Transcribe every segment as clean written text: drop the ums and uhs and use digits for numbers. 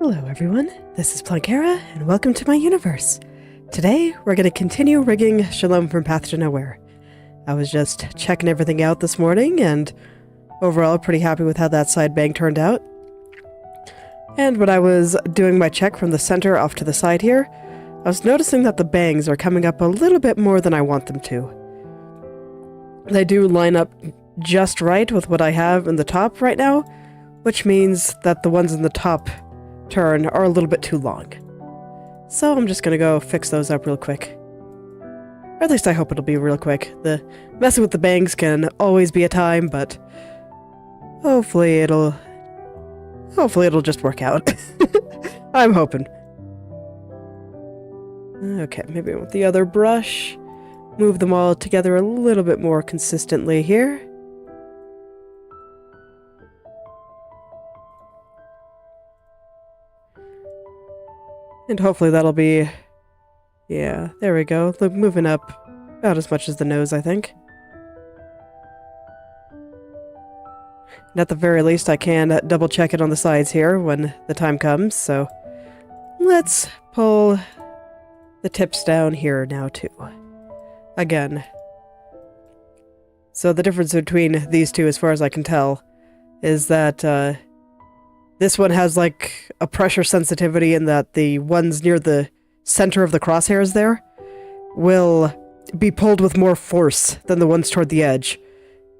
Hello everyone, this is Plankera, and welcome to my universe. Today, we're going to continue rigging Shalom from Path to Nowhere. I was just checking everything out this morning, and overall pretty happy with how that side bang turned out. And when I was doing my check from the center off to the side here, I was noticing that the bangs are coming up a little bit more than I want them to. They do line up just right with what I have in the top right now, which means that the ones in the top turn are a little bit too long. So I'm just gonna go fix those up real quick. Or at least I hope it'll be real quick. The messing with the bangs can always be a time, but hopefully it'll just work out. I'm hoping. Okay, maybe with the other brush, move them all together a little bit more consistently here. And hopefully that'll be... yeah, there we go. Look, moving up about as much as the nose, I think. And at the very least, I can double check it on the sides here when the time comes, so... let's pull the tips down here now, too. Again. So the difference between these two, as far as I can tell, is that, this one has, like, a pressure sensitivity in that the ones near the center of the crosshairs there will be pulled with more force than the ones toward the edge.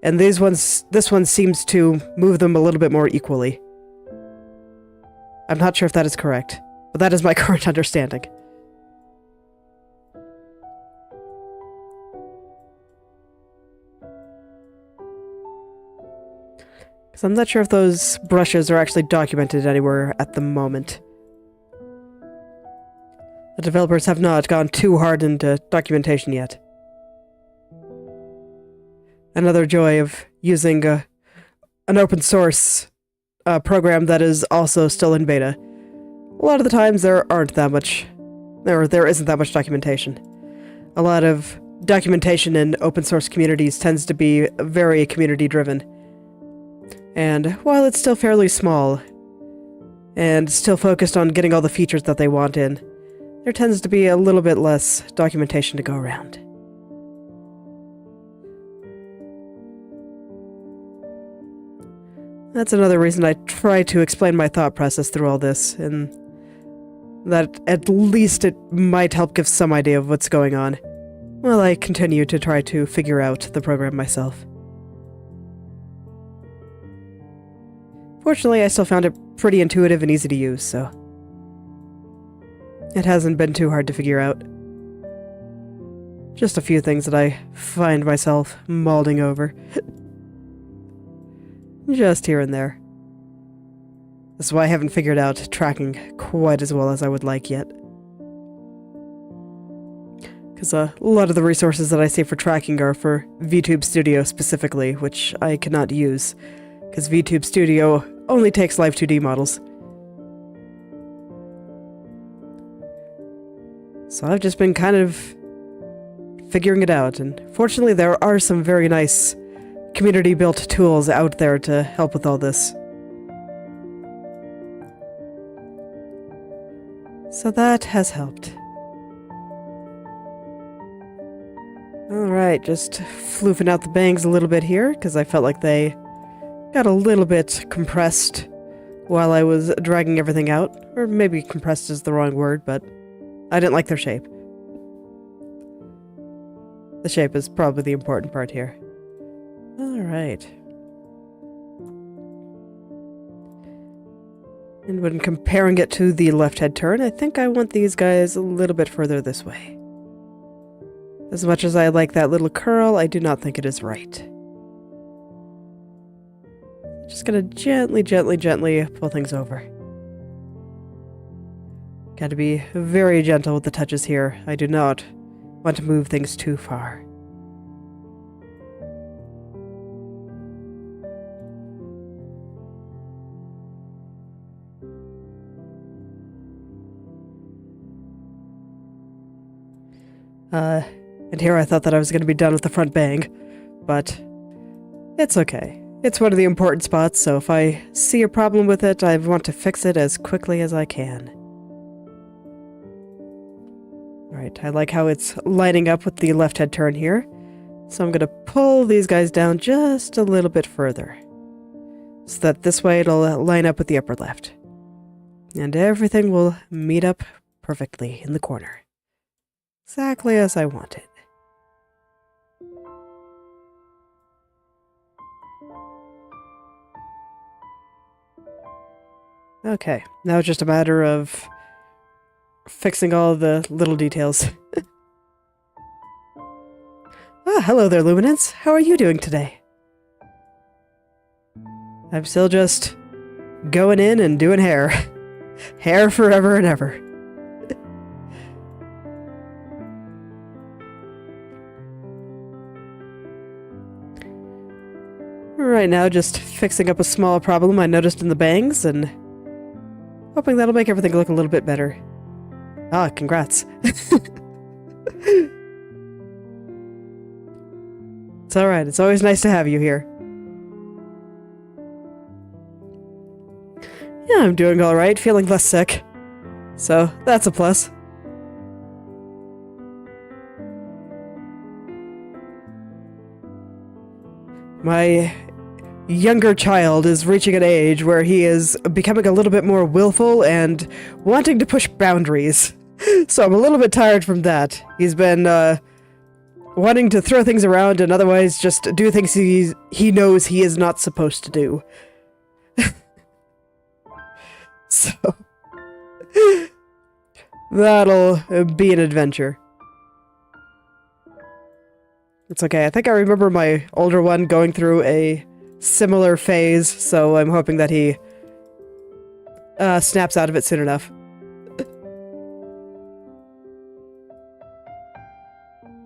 And this one seems to move them a little bit more equally. I'm not sure if that is correct, but that is my current understanding. So I'm not sure if those brushes are actually documented anywhere at the moment. The developers have not gone too hard into documentation yet. Another joy of using an open source program that is also still in beta. A lot of the times there isn't that much documentation. A lot of documentation in open source communities tends to be very community driven. And while it's still fairly small, and still focused on getting all the features that they want in, there tends to be a little bit less documentation to go around. That's another reason I try to explain my thought process through all this, and that at least it might help give some idea of what's going on, while I continue to try to figure out the program myself. Fortunately, I still found it pretty intuitive and easy to use, so... it hasn't been too hard to figure out. Just a few things that I find myself mauling over. Just here and there. That's why I haven't figured out tracking quite as well as I would like yet. Because a lot of the resources that I see for tracking are for VTube Studio specifically, which I cannot use. Because VTube Studio only takes live 2D models. So I've just been kind of figuring it out, and fortunately there are some very nice community-built tools out there to help with all this. So that has helped. Alright, just floofing out the bangs a little bit here, because I felt like they got a little bit compressed while I was dragging everything out. Or maybe compressed is the wrong word, but I didn't like their shape. The shape is probably the important part here. Alright. And when comparing it to the left head turn, I think I want these guys a little bit further this way. As much as I like that little curl, I do not think it is right. Just gonna gently pull things over. Gotta be very gentle with the touches here. I do not want to move things too far. And here I thought that I was gonna be done with the front bang, but it's okay. It's one of the important spots, so if I see a problem with it, I want to fix it as quickly as I can. Alright, I like how it's lining up with the left head turn here. So I'm going to pull these guys down just a little bit further. So that this way it'll line up with the upper left. And everything will meet up perfectly in the corner. Exactly as I want it. Okay, now it's just a matter of fixing all the little details. Ah, hello there, Luminance. How are you doing today? I'm still just going in and doing hair. Hair forever and ever. Right now, just fixing up a small problem I noticed in the bangs, and hoping that'll make everything look a little bit better. Ah, congrats. It's alright, it's always nice to have you here. Yeah, I'm doing alright, feeling less sick. So, that's a plus. My younger child is reaching an age where he is becoming a little bit more willful and wanting to push boundaries. So I'm a little bit tired from that. He's been wanting to throw things around and otherwise just do things he knows he is not supposed to do. So that'll be an adventure. It's okay. I think I remember my older one going through a similar phase, so I'm hoping that he snaps out of it soon enough.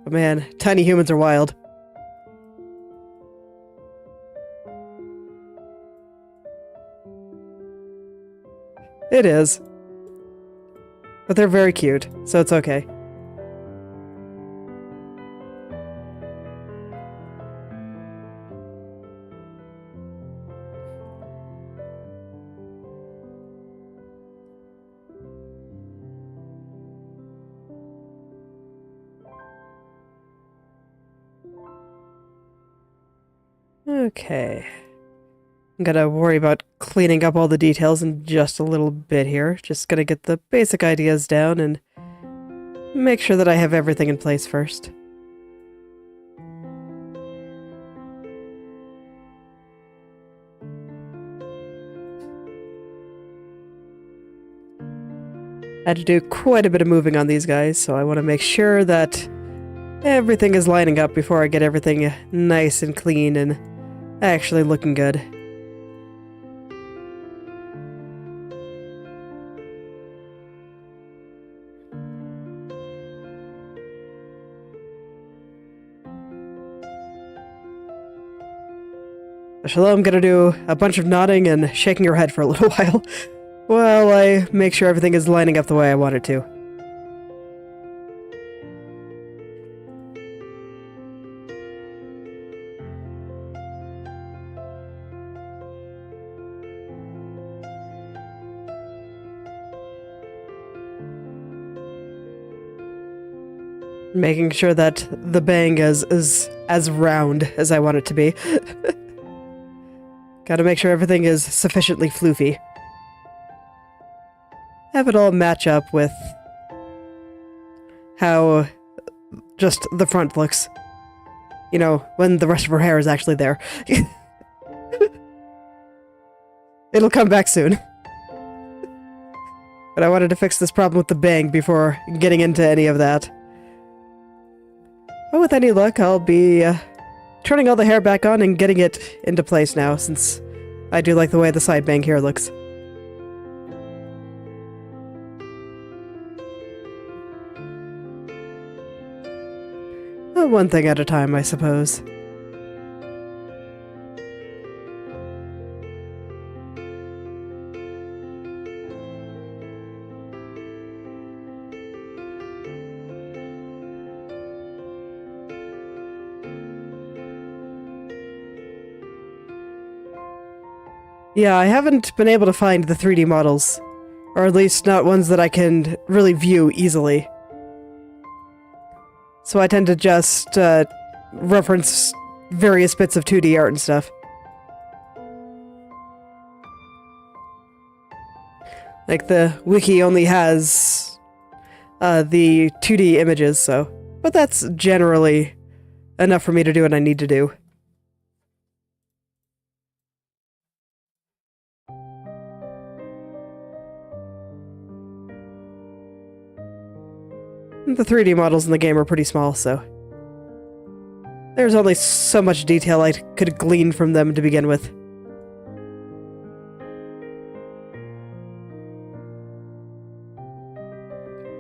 But man, tiny humans are wild. It is. But they're very cute, so it's okay. Okay. I'm gonna worry about cleaning up all the details in just a little bit here. Just gonna get the basic ideas down and make sure that I have everything in place first. I had to do quite a bit of moving on these guys, so I want to make sure that everything is lining up before I get everything nice and clean and actually looking good. Shalom, gonna do a bunch of nodding and shaking her head for a little while while I make sure everything is lining up the way I want it to. Making sure that the bang is as round as I want it to be. Gotta make sure everything is sufficiently floofy. Have it all match up with how just the front looks. You know, when the rest of her hair is actually there. It'll come back soon. But I wanted to fix this problem with the bang before getting into any of that. But with any luck, I'll be turning all the hair back on and getting it into place now, since I do like the way the side bang here looks. One thing at a time, I suppose. Yeah, I haven't been able to find the 3D models. Or at least not ones that I can really view easily. So I tend to just reference various bits of 2D art and stuff. Like the wiki only has the 2D images, so... But that's generally enough for me to do what I need to do. The 3D models in the game are pretty small, so... There's only so much detail I could glean from them to begin with.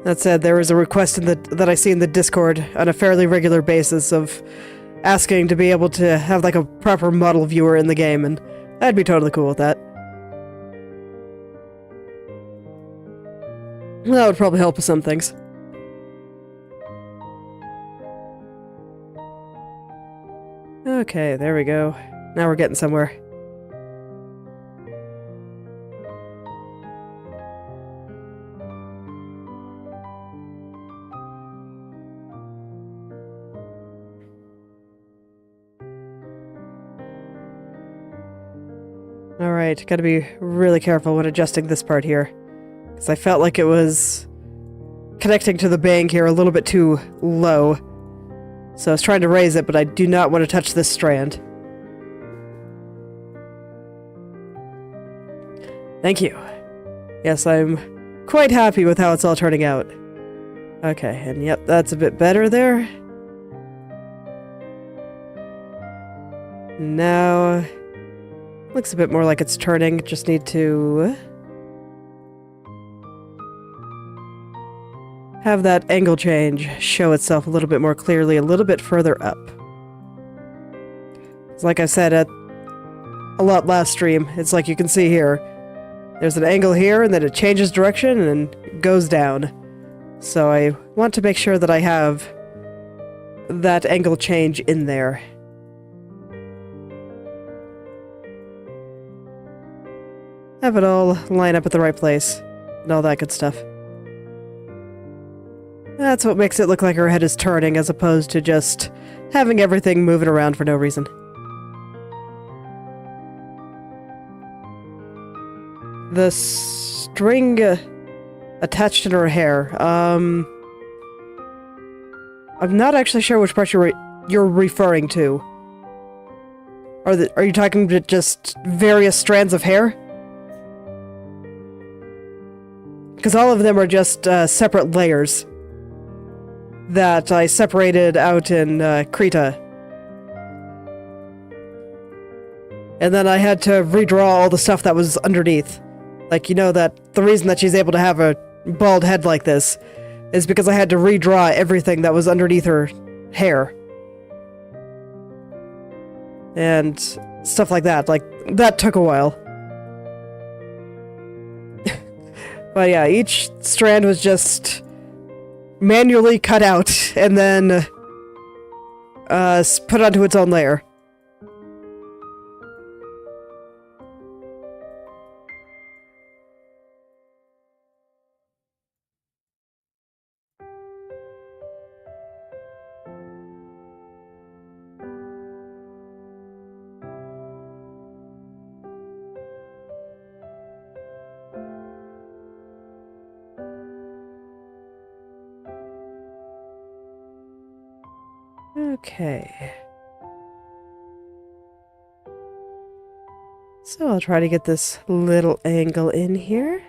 That said, there was a request that I see in the Discord on a fairly regular basis of asking to be able to have like a proper model viewer in the game, and I'd be totally cool with that. That would probably help with some things. Okay, there we go. Now we're getting somewhere. Alright, gotta be really careful when adjusting this part here. Because I felt like it was connecting to the bank here a little bit too low. So I was trying to raise it, but I do not want to touch this strand. Thank you. Yes, I'm quite happy with how it's all turning out. Okay, and yep, that's a bit better there. Now... looks a bit more like it's turning, just need to... have that angle change show itself a little bit more clearly, a little bit further up. It's like I said a lot last stream, it's like you can see here. There's an angle here, and then it changes direction and goes down. So I want to make sure that I have that angle change in there. Have it all line up at the right place, and all that good stuff. That's what makes it look like her head is turning, as opposed to just having everything moving around for no reason. The string attached in her hair, I'm not actually sure which part you're referring to. Are you talking about just various strands of hair? Because all of them are just separate layers that I separated out in Krita. And then I had to redraw all the stuff that was underneath. Like, you know, that the reason that she's able to have a bald head like this is because I had to redraw everything that was underneath her hair. And stuff like that. Like, that took a while. But yeah, each strand was just manually cut out and then put onto its own layer. Okay. So I'll try to get this little angle in here.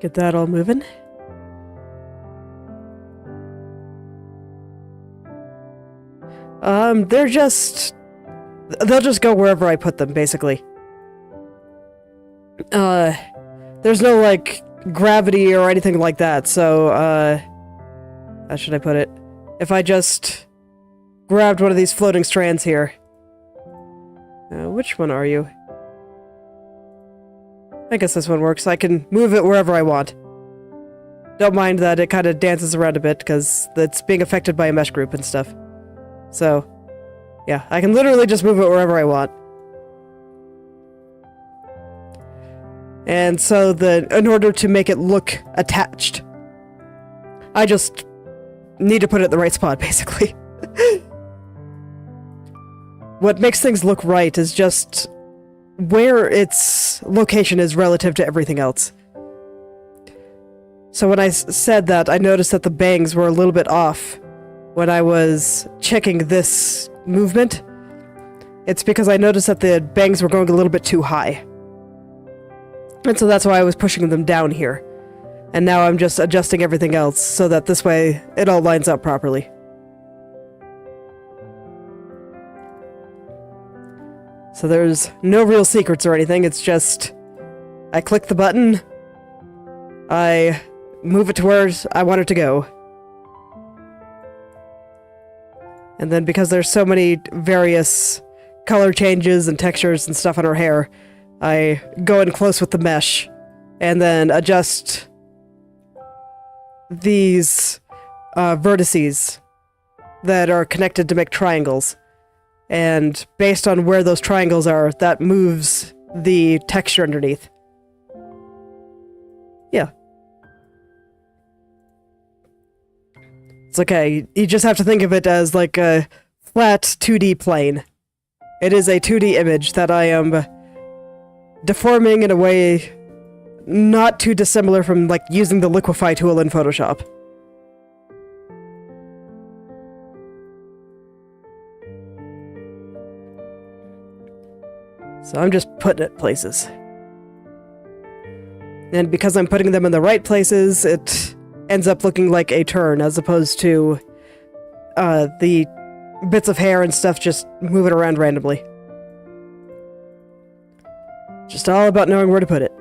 Get that all moving. They'll just go wherever I put them, basically. There's no, like, gravity or anything like that, so, how should I put it? If I just grabbed one of these floating strands here. Which one are you? I guess this one works. I can move it wherever I want. don't mind that it kind of dances around a bit, because it's being affected by a mesh group and stuff. So, yeah, I can literally just move it wherever I want. And so in order to make it look attached, I just need to put it in the right spot, basically. What makes things look right is just where its location is relative to everything else. So when I said that, I noticed that the bangs were a little bit off when I was checking this movement. It's because I noticed that the bangs were going a little bit too high. And so that's why I was pushing them down here. And now I'm just adjusting everything else so that this way it all lines up properly. So there's no real secrets or anything, it's just I click the button, I move it to where I want it to go. And then because there's so many various color changes and textures and stuff on her hair, I go in close with the mesh and then adjust these vertices that are connected to make triangles. And based on where those triangles are, that moves the texture underneath. Yeah. It's okay. You just have to think of it as like a flat 2D plane. It is a 2D image that I am deforming in a way not too dissimilar from like using the liquify tool in Photoshop. So I'm just putting it places. And because I'm putting them in the right places, it ends up looking like a turn as opposed to the bits of hair and stuff just moving around randomly. Just all about knowing where to put it.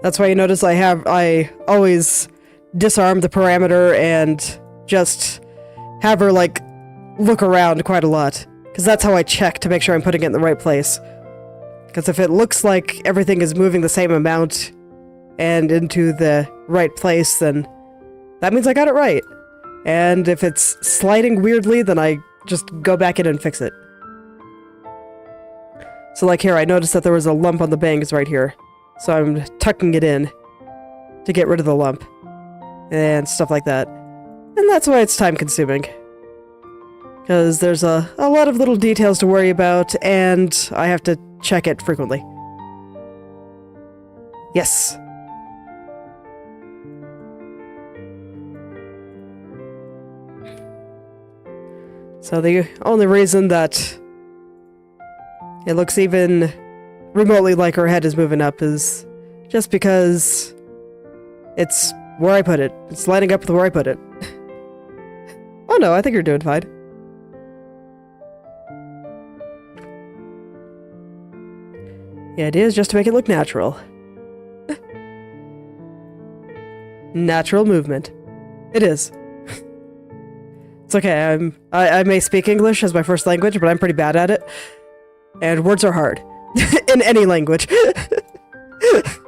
That's why you notice I always disarm the parameter and just have her, like, look around quite a lot. Because that's how I check to make sure I'm putting it in the right place. Because if it looks like everything is moving the same amount and into the right place, then that means I got it right. And if it's sliding weirdly, then I just go back in and fix it. So like here, I noticed that there was a lump on the bangs right here. So I'm tucking it in to get rid of the lump and stuff like that. And that's why it's time consuming. Because there's a lot of little details to worry about and I have to check it frequently. Yes. So the only reason that it looks even remotely like her head is moving up is just because it's where I put it. It's lining up with where I put it. Oh no, I think you're doing fine. The idea is just to make it look natural. Natural movement. It is. It's okay, I may speak English as my first language, but I'm pretty bad at it. And words are hard. In any language. It's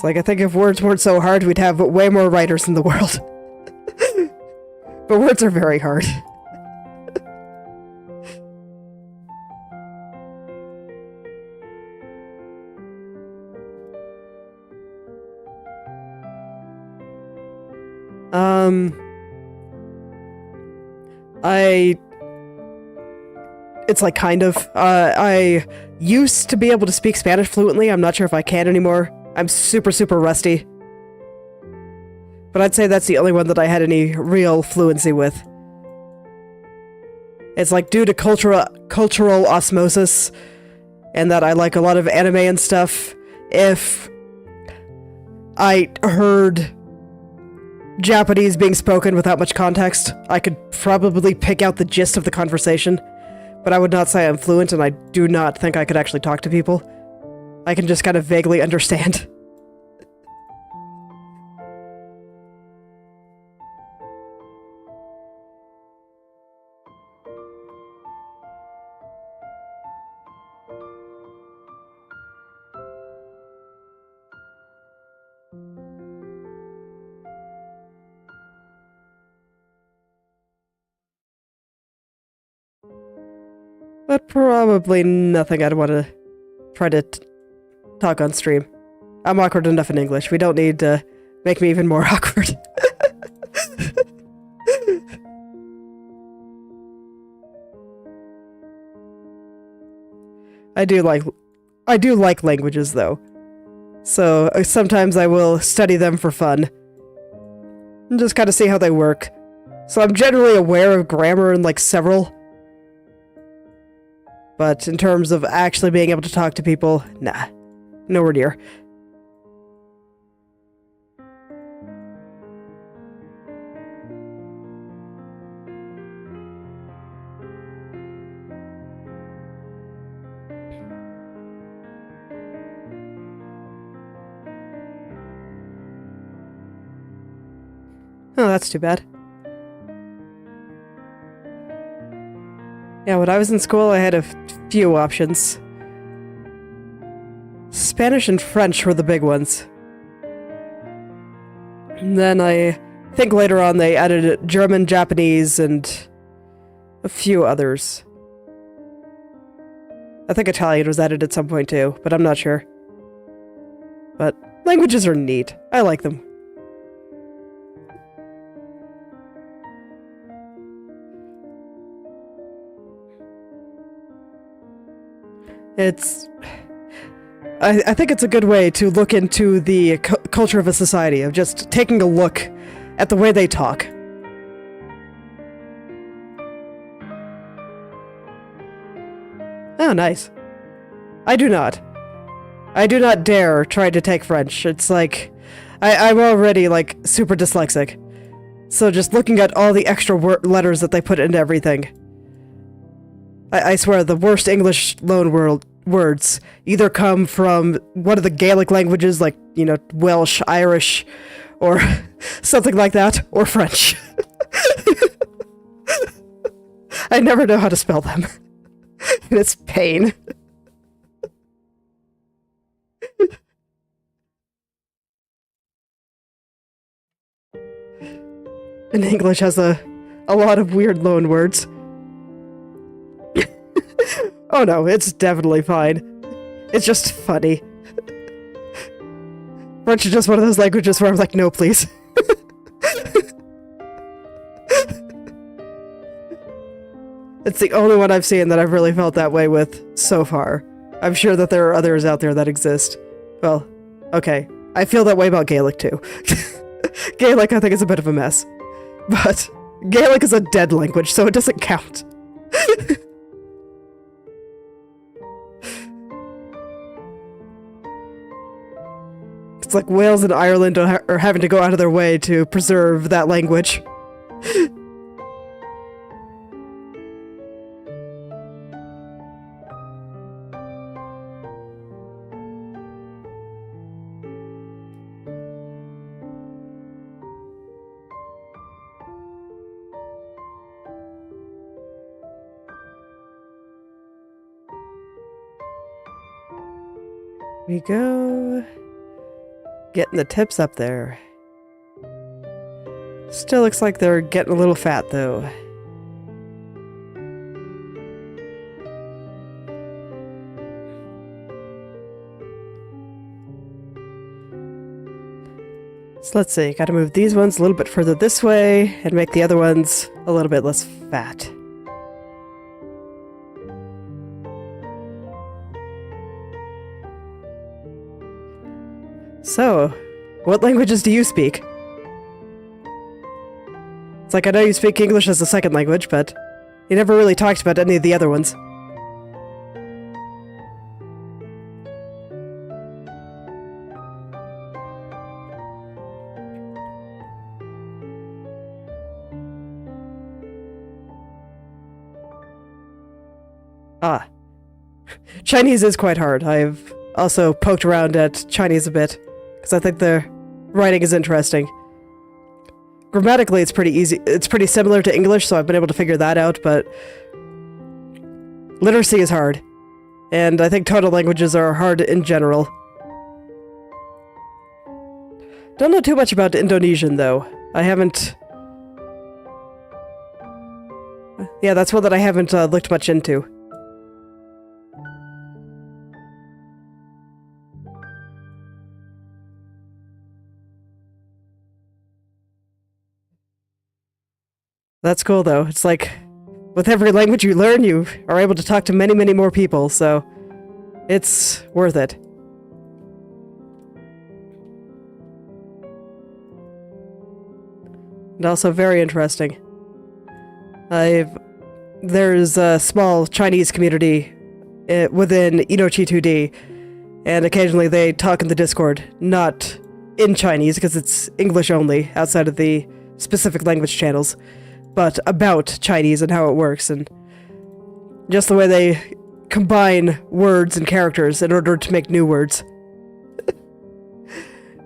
like, I think if words weren't so hard, we'd have way more writers in the world. But words are very hard. It's like kind of, I used to be able to speak Spanish fluently. I'm not sure if I can anymore. I'm super, super rusty. But I'd say that's the only one that I had any real fluency with. It's like due to cultural osmosis, and that I like a lot of anime and stuff. If I heard Japanese being spoken without much context, I could probably pick out the gist of the conversation. but I would not say I'm fluent, and I do not think I could actually talk to people. I can just kind of vaguely understand. But probably nothing I'd want to try to talk on stream. I'm awkward enough in English. We don't need to make me even more awkward. I do like languages though. So sometimes I will study them for fun. And just kind of see how they work. So I'm generally aware of grammar in like several. But in terms of actually being able to talk to people, nah. Nowhere near. Oh, that's too bad. Yeah, when I was in school, I had a few options. Spanish and French were the big ones. And then I think later on they added German, Japanese, and a few others. I think Italian was added at some point too, but I'm not sure. But languages are neat. I like them. I think it's a good way to look into the culture of a society, of just taking a look at the way they talk. Oh, nice. I do not. I do not dare try to take French. It's like, I'm already, like, super dyslexic. So just looking at all the extra letters that they put into everything. I swear, the worst English words either come from one of the Gaelic languages, like, you know, Welsh, Irish, or something like that, or French. I never know how to spell them. And it's pain. And English has a lot of weird loan words. Oh no, it's definitely fine. It's just funny. French is just one of those languages where I'm like, no, please. It's the only one I've seen that I've really felt that way with so far. I'm sure that there are others out there that exist. Well, okay. I feel that way about Gaelic too. Gaelic, I think, is a bit of a mess. But Gaelic is a dead language, so it doesn't count. It's like Wales and Ireland are having to go out of their way to preserve that language. We go. Getting the tips up there. Still looks like they're getting a little fat, though. So let's see, gotta move these ones a little bit further this way, and make the other ones a little bit less fat. So, what languages do you speak? It's like, I know you speak English as a second language, but you never really talked about any of the other ones. Ah. Chinese is quite hard. I've also poked around at Chinese a bit, because I think the writing is interesting. Grammatically, it's pretty easy. It's pretty similar to English, so I've been able to figure that out, but literacy is hard. And I think tonal languages are hard in general. Don't know too much about Indonesian, though. I haven't... Yeah, that's one that I haven't looked much into. That's cool, though. It's like, with every language you learn, you are able to talk to many, many more people, so it's worth it. And also very interesting. There's a small Chinese community within Inochi2D, and occasionally they talk in the Discord, not in Chinese, because it's English only, outside of the specific language channels, but about Chinese and how it works, and just the way they combine words and characters in order to make new words.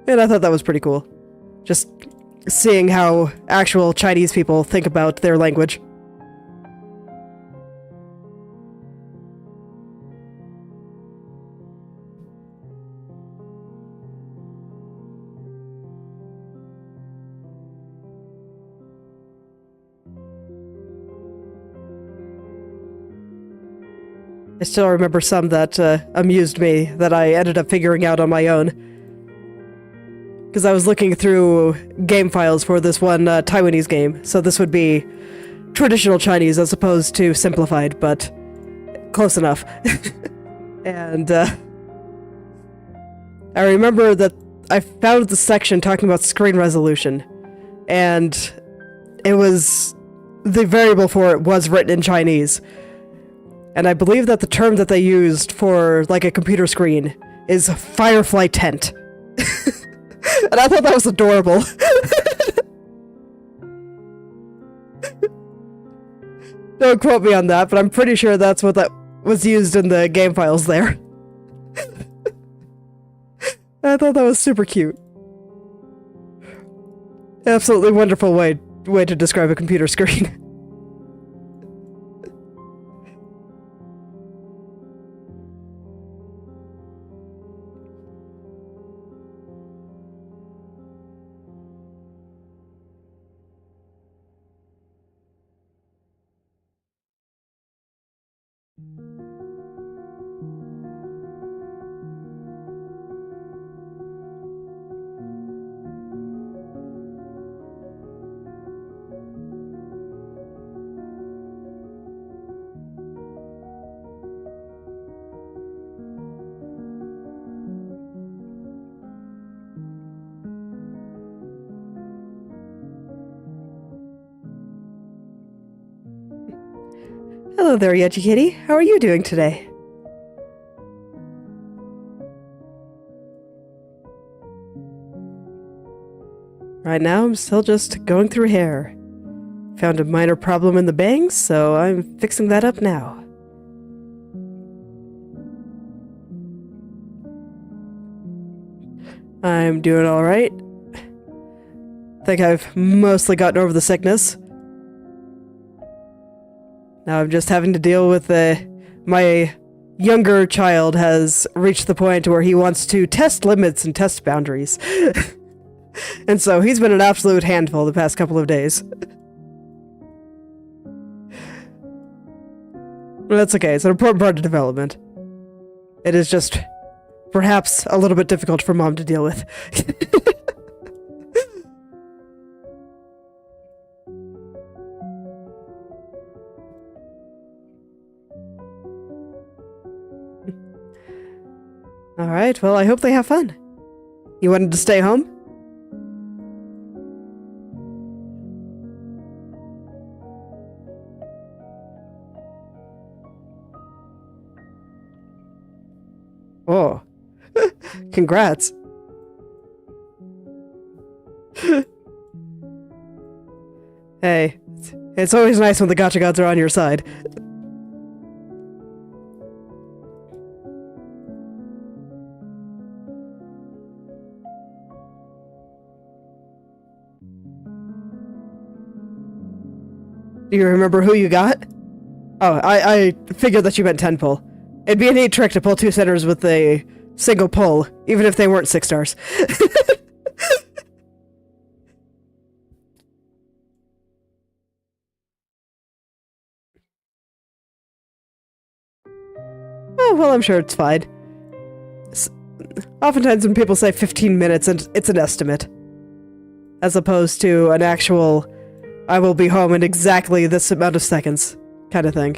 And I thought that was pretty cool. Just seeing how actual Chinese people think about their language. I still remember some that amused me that I ended up figuring out on my own. Because I was looking through game files for this one Taiwanese game, so this would be traditional Chinese as opposed to simplified, but close enough. And I remember that I found the section talking about screen resolution, and it was... the variable for it was written in Chinese. And I believe that the term that they used for, like, a computer screen is Firefly Tent. And I thought that was adorable. Don't quote me on that, but I'm pretty sure that's what that was used in the game files there. I thought that was super cute. Absolutely wonderful way to describe a computer screen. Hello there, Inochi2D. How are you doing today? Right now, I'm still just going through hair. Found a minor problem in the bangs, so I'm fixing that up now. I'm doing alright. Think I've mostly gotten over the sickness. Now I'm just having to deal with my younger child has reached the point where he wants to test limits and test boundaries. And so he's been an absolute handful the past couple of days. But that's okay, it's an important part of development. It is just perhaps a little bit difficult for Mom to deal with. Alright, well, I hope they have fun. You wanted to stay home? Oh. Congrats. Hey, it's always nice when the gacha gods are on your side. Do you remember who you got? Oh, I figured that you meant 10 pull. It'd be a neat trick to pull 2 centers with a single pull, even if they weren't 6 stars. Oh, well, I'm sure it's fine. Oftentimes when people say 15 minutes, it's an estimate. As opposed to an actual, I will be home in exactly this amount of seconds kind of thing.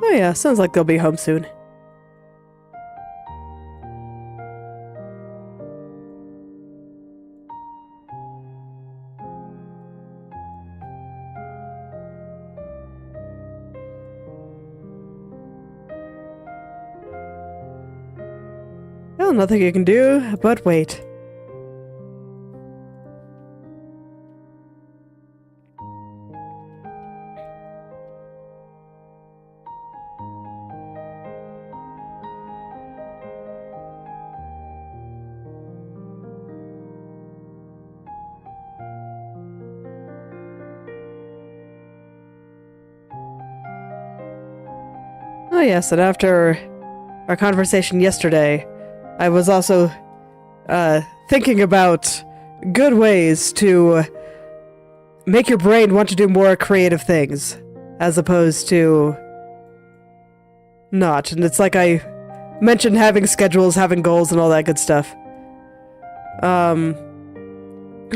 Oh yeah, sounds like they'll be home soon. Well, nothing you can do but wait. Oh yes, and after our conversation yesterday, I was also thinking about good ways to make your brain want to do more creative things, as opposed to not. And it's like I mentioned having schedules, having goals, and all that good stuff. And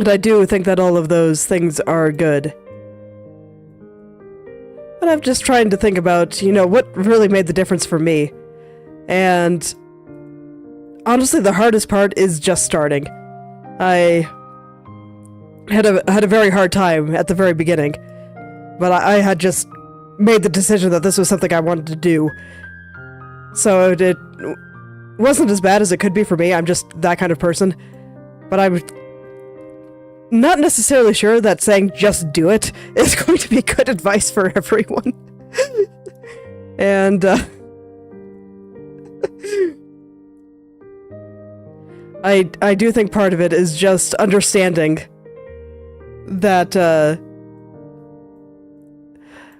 I do think that all of those things are good. But I'm just trying to think about, you know, what really made the difference for me. And honestly, the hardest part is just starting. I had a very hard time at the very beginning, but I had just made the decision that this was something I wanted to do. So it wasn't as bad as it could be for me. I'm just that kind of person. But I'm not necessarily sure that saying just do it is going to be good advice for everyone. And I do think part of it is just understanding that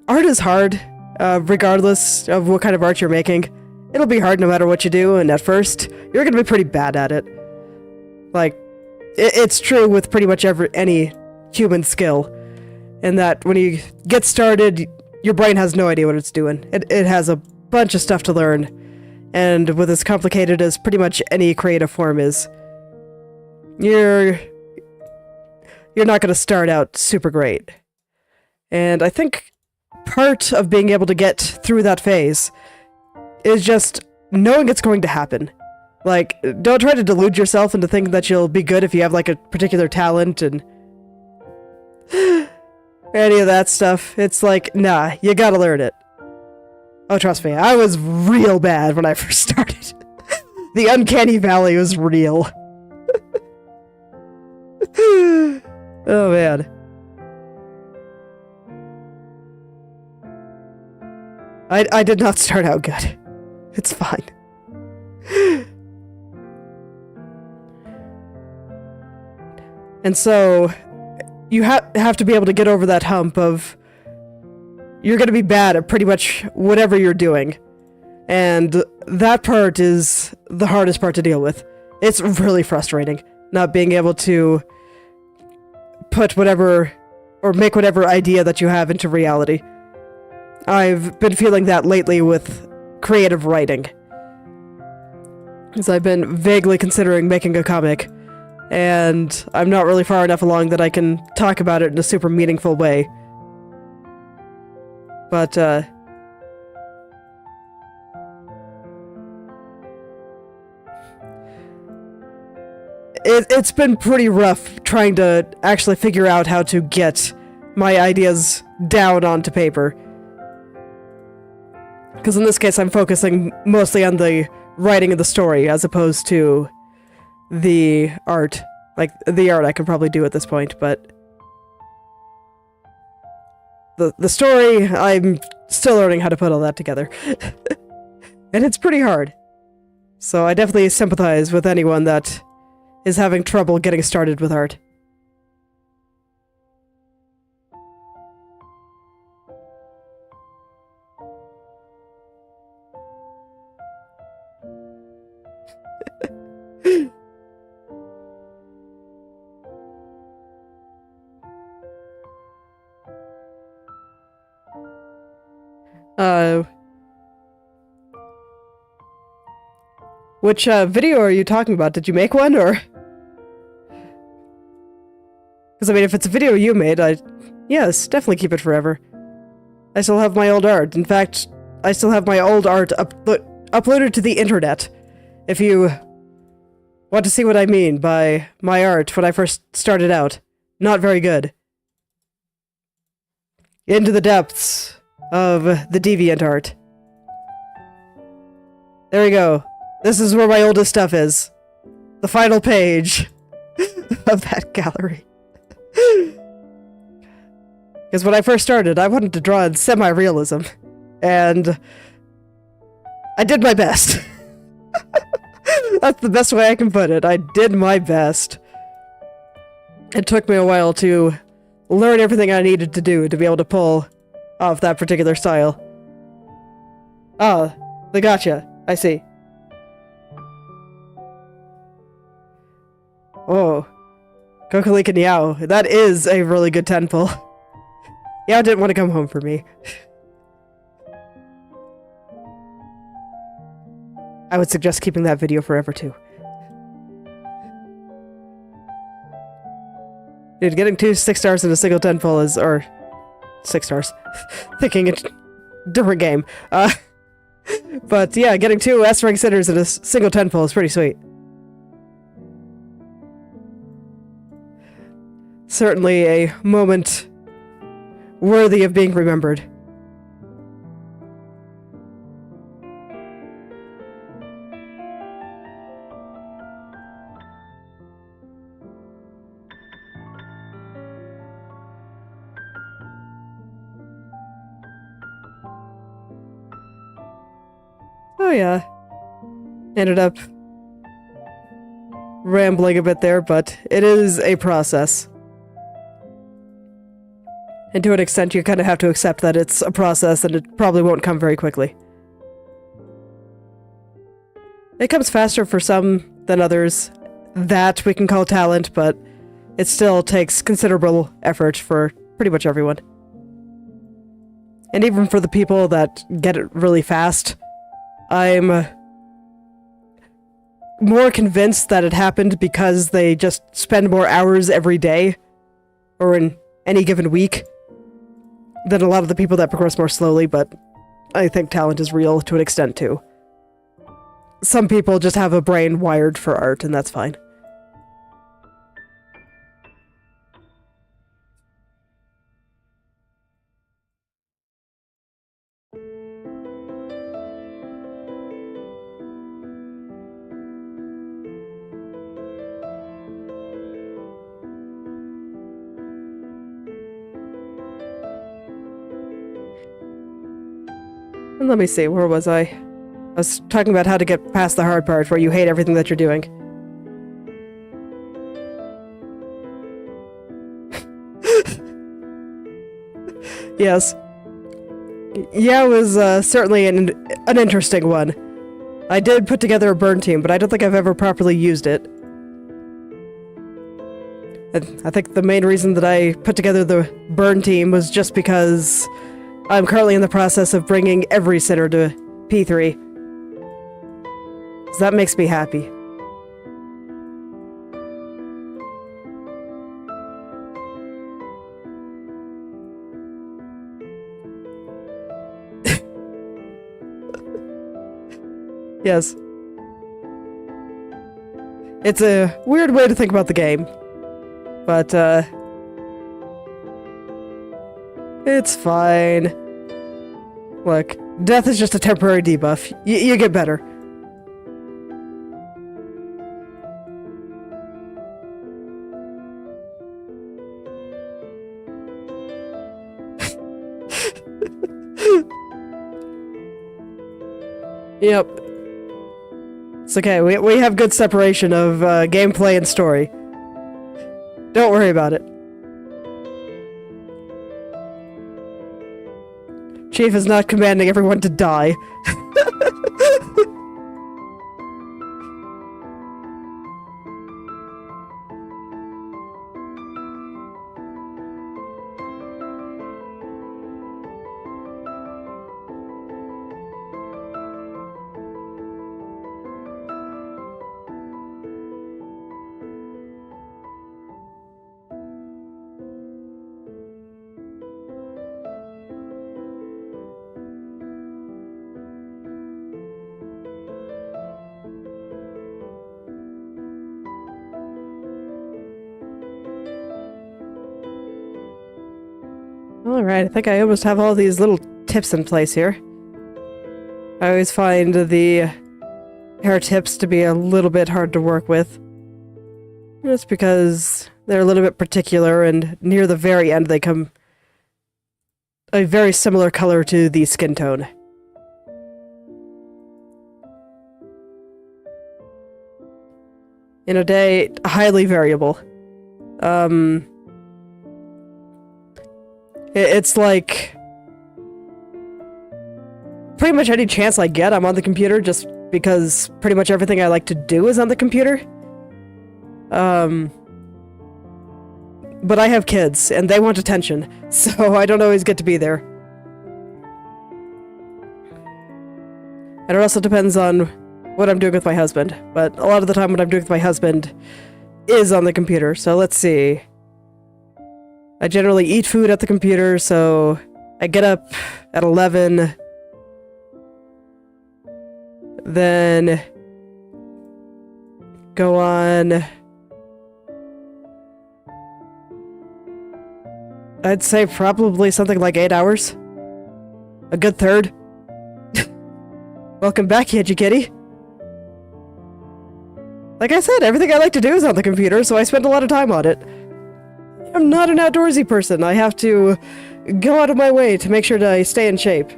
art is hard, regardless of what kind of art you're making. It'll be hard no matter what you do, and at first, you're gonna be pretty bad at it. Like, it's true with pretty much any human skill, in that when you get started, your brain has no idea what it's doing. It has a bunch of stuff to learn, and with as complicated as pretty much any creative form is, you're not going to start out super great. And I think part of being able to get through that phase is just knowing it's going to happen. Like, don't try to delude yourself into thinking that you'll be good if you have, like, a particular talent and any of that stuff. It's like, nah, you gotta learn it. Oh, trust me, I was real bad when I first started. The uncanny valley was real. Oh, man. I did not start out good. It's fine. And so, you have to be able to get over that hump of you're going to be bad at pretty much whatever you're doing. And that part is the hardest part to deal with. It's really frustrating not being able to put whatever, or make whatever idea that you have into reality. I've been feeling that lately with creative writing. Because I've been vaguely considering making a comic, and I'm not really far enough along that I can talk about it in a super meaningful way. But, it's been pretty rough trying to actually figure out how to get my ideas down onto paper. Because in this case, I'm focusing mostly on the writing of the story as opposed to the art. Like, the art I can probably do at this point, but the story, I'm still learning how to put all that together. And it's pretty hard. So I definitely sympathize with anyone that is having trouble getting started with art. Which video are you talking about? Did you make one, or? Because, I mean, if it's a video you made, yes, definitely keep it forever. I still have my old art. In fact, I still have my old art uploaded to the internet. If you want to see what I mean by my art when I first started out. Not very good. Into the depths of the deviant art. There we go. This is where my oldest stuff is. The final page of that gallery. Because when I first started, I wanted to draw in semi-realism. And I did my best. That's the best way I can put it. I did my best. It took me a while to learn everything I needed to do to be able to pull off that particular style. Ah, the gotcha. I see. Oh. Kokolika Niao. That is a really good temple. Yao didn't want to come home for me. I would suggest keeping that video forever, too. Dude, getting 2 6 stars in a single temple is... or... 6 stars. Thinking it's a different game. But yeah, getting 2 S-rank sitters in a single temple is pretty sweet. Certainly a moment worthy of being remembered. Oh yeah. Ended up rambling a bit there, but it is a process. And to an extent, you kind of have to accept that it's a process and it probably won't come very quickly. It comes faster for some than others. That we can call talent, but it still takes considerable effort for pretty much everyone. And even for the people that get it really fast, I'm more convinced that it happened because they just spend more hours every day, or in any given week, than a lot of the people that progress more slowly, but I think talent is real to an extent too. Some people just have a brain wired for art, and that's fine. And let me see, where was I? I was talking about how to get past the hard part where you hate everything that you're doing. Yes. Yeah, it was certainly an interesting one. I did put together a burn team, but I don't think I've ever properly used it. I think the main reason that I put together the burn team was just because I'm currently in the process of bringing every sinner to P3. So that makes me happy. Yes. It's a weird way to think about the game. But, It's fine. Look, death is just a temporary debuff. You get better. Yep. It's okay, we have good separation of gameplay and story. Don't worry about it. Chief is not commanding everyone to die. Alright, I think I almost have all these little tips in place here. I always find the hair tips to be a little bit hard to work with. That's because they're a little bit particular, and near the very end they come a very similar color to the skin tone. In a day, highly variable. It's like pretty much any chance I get, I'm on the computer just because pretty much everything I like to do is on the computer. But I have kids, and they want attention, so I don't always get to be there. And it also depends on what I'm doing with my husband, but a lot of the time what I'm doing with my husband is on the computer, so let's see. I generally eat food at the computer, so I get up at 11, then go on, I'd say probably something like 8 hours. A good third. Welcome back, Kitty. Like I said, everything I like to do is on the computer, so I spend a lot of time on it. I'm not an outdoorsy person. I have to go out of my way to make sure that I stay in shape.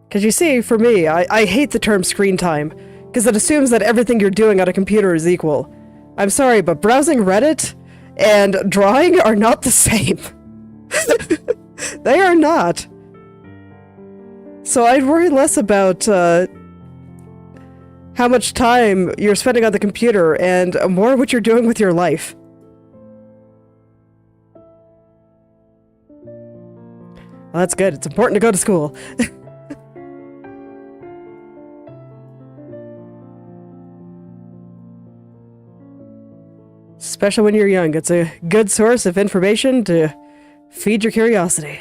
Because you see, for me, I hate the term screen time, because it assumes that everything you're doing on a computer is equal. I'm sorry, but browsing Reddit and drawing are not the same. They are not. So I'd worry less about how much time you're spending on the computer and more what you're doing with your life. Well, that's good. It's important to go to school. Especially when you're young. It's a good source of information to feed your curiosity.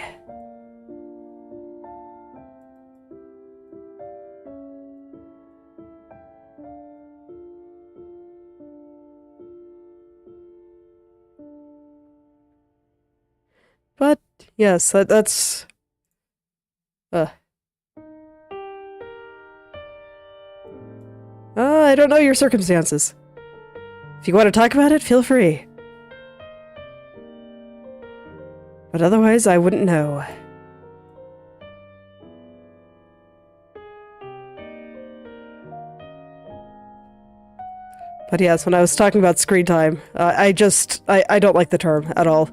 But, yes, that's... I don't know your circumstances. If you want to talk about it, feel free. But otherwise, I wouldn't know. But yes, when I was talking about screen time, I don't like the term at all.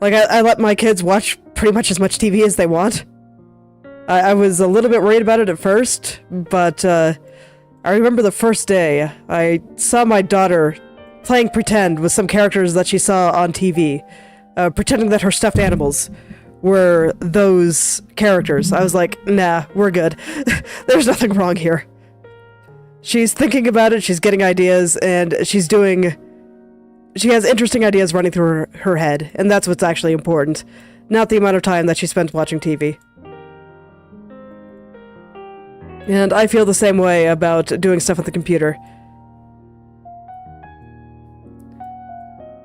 Like, I let my kids watch pretty much as much TV as they want. I was a little bit worried about it at first, but I remember the first day I saw my daughter playing pretend with some characters that she saw on TV, pretending that her stuffed animals were those characters. I was like, nah, we're good. There's nothing wrong here. She's thinking about it, she's getting ideas, and she has interesting ideas running through her head, and that's what's actually important, not the amount of time that she spent watching TV. And I feel the same way about doing stuff on the computer.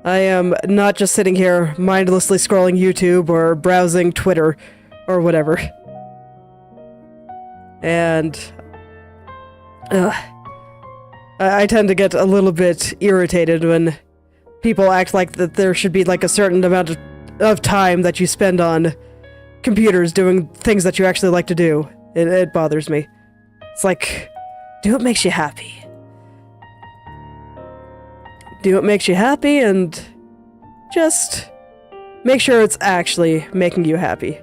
I am not just sitting here mindlessly scrolling YouTube or browsing Twitter or whatever. And I tend to get a little bit irritated when people act like that there should be like a certain amount of time that you spend on computers doing things that you actually like to do. It bothers me. It's like, do what makes you happy. Do what makes you happy and just make sure it's actually making you happy.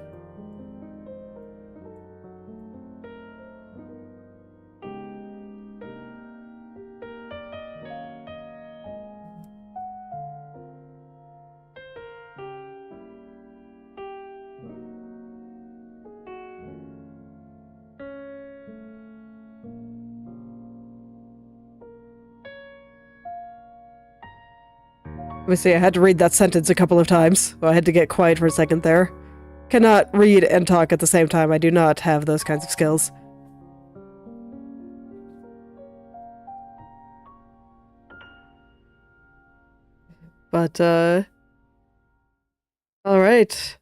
Let me see, I had to read that sentence a couple of times. So I had to get quiet for a second there. Cannot read and talk at the same time. I do not have those kinds of skills. But, alright.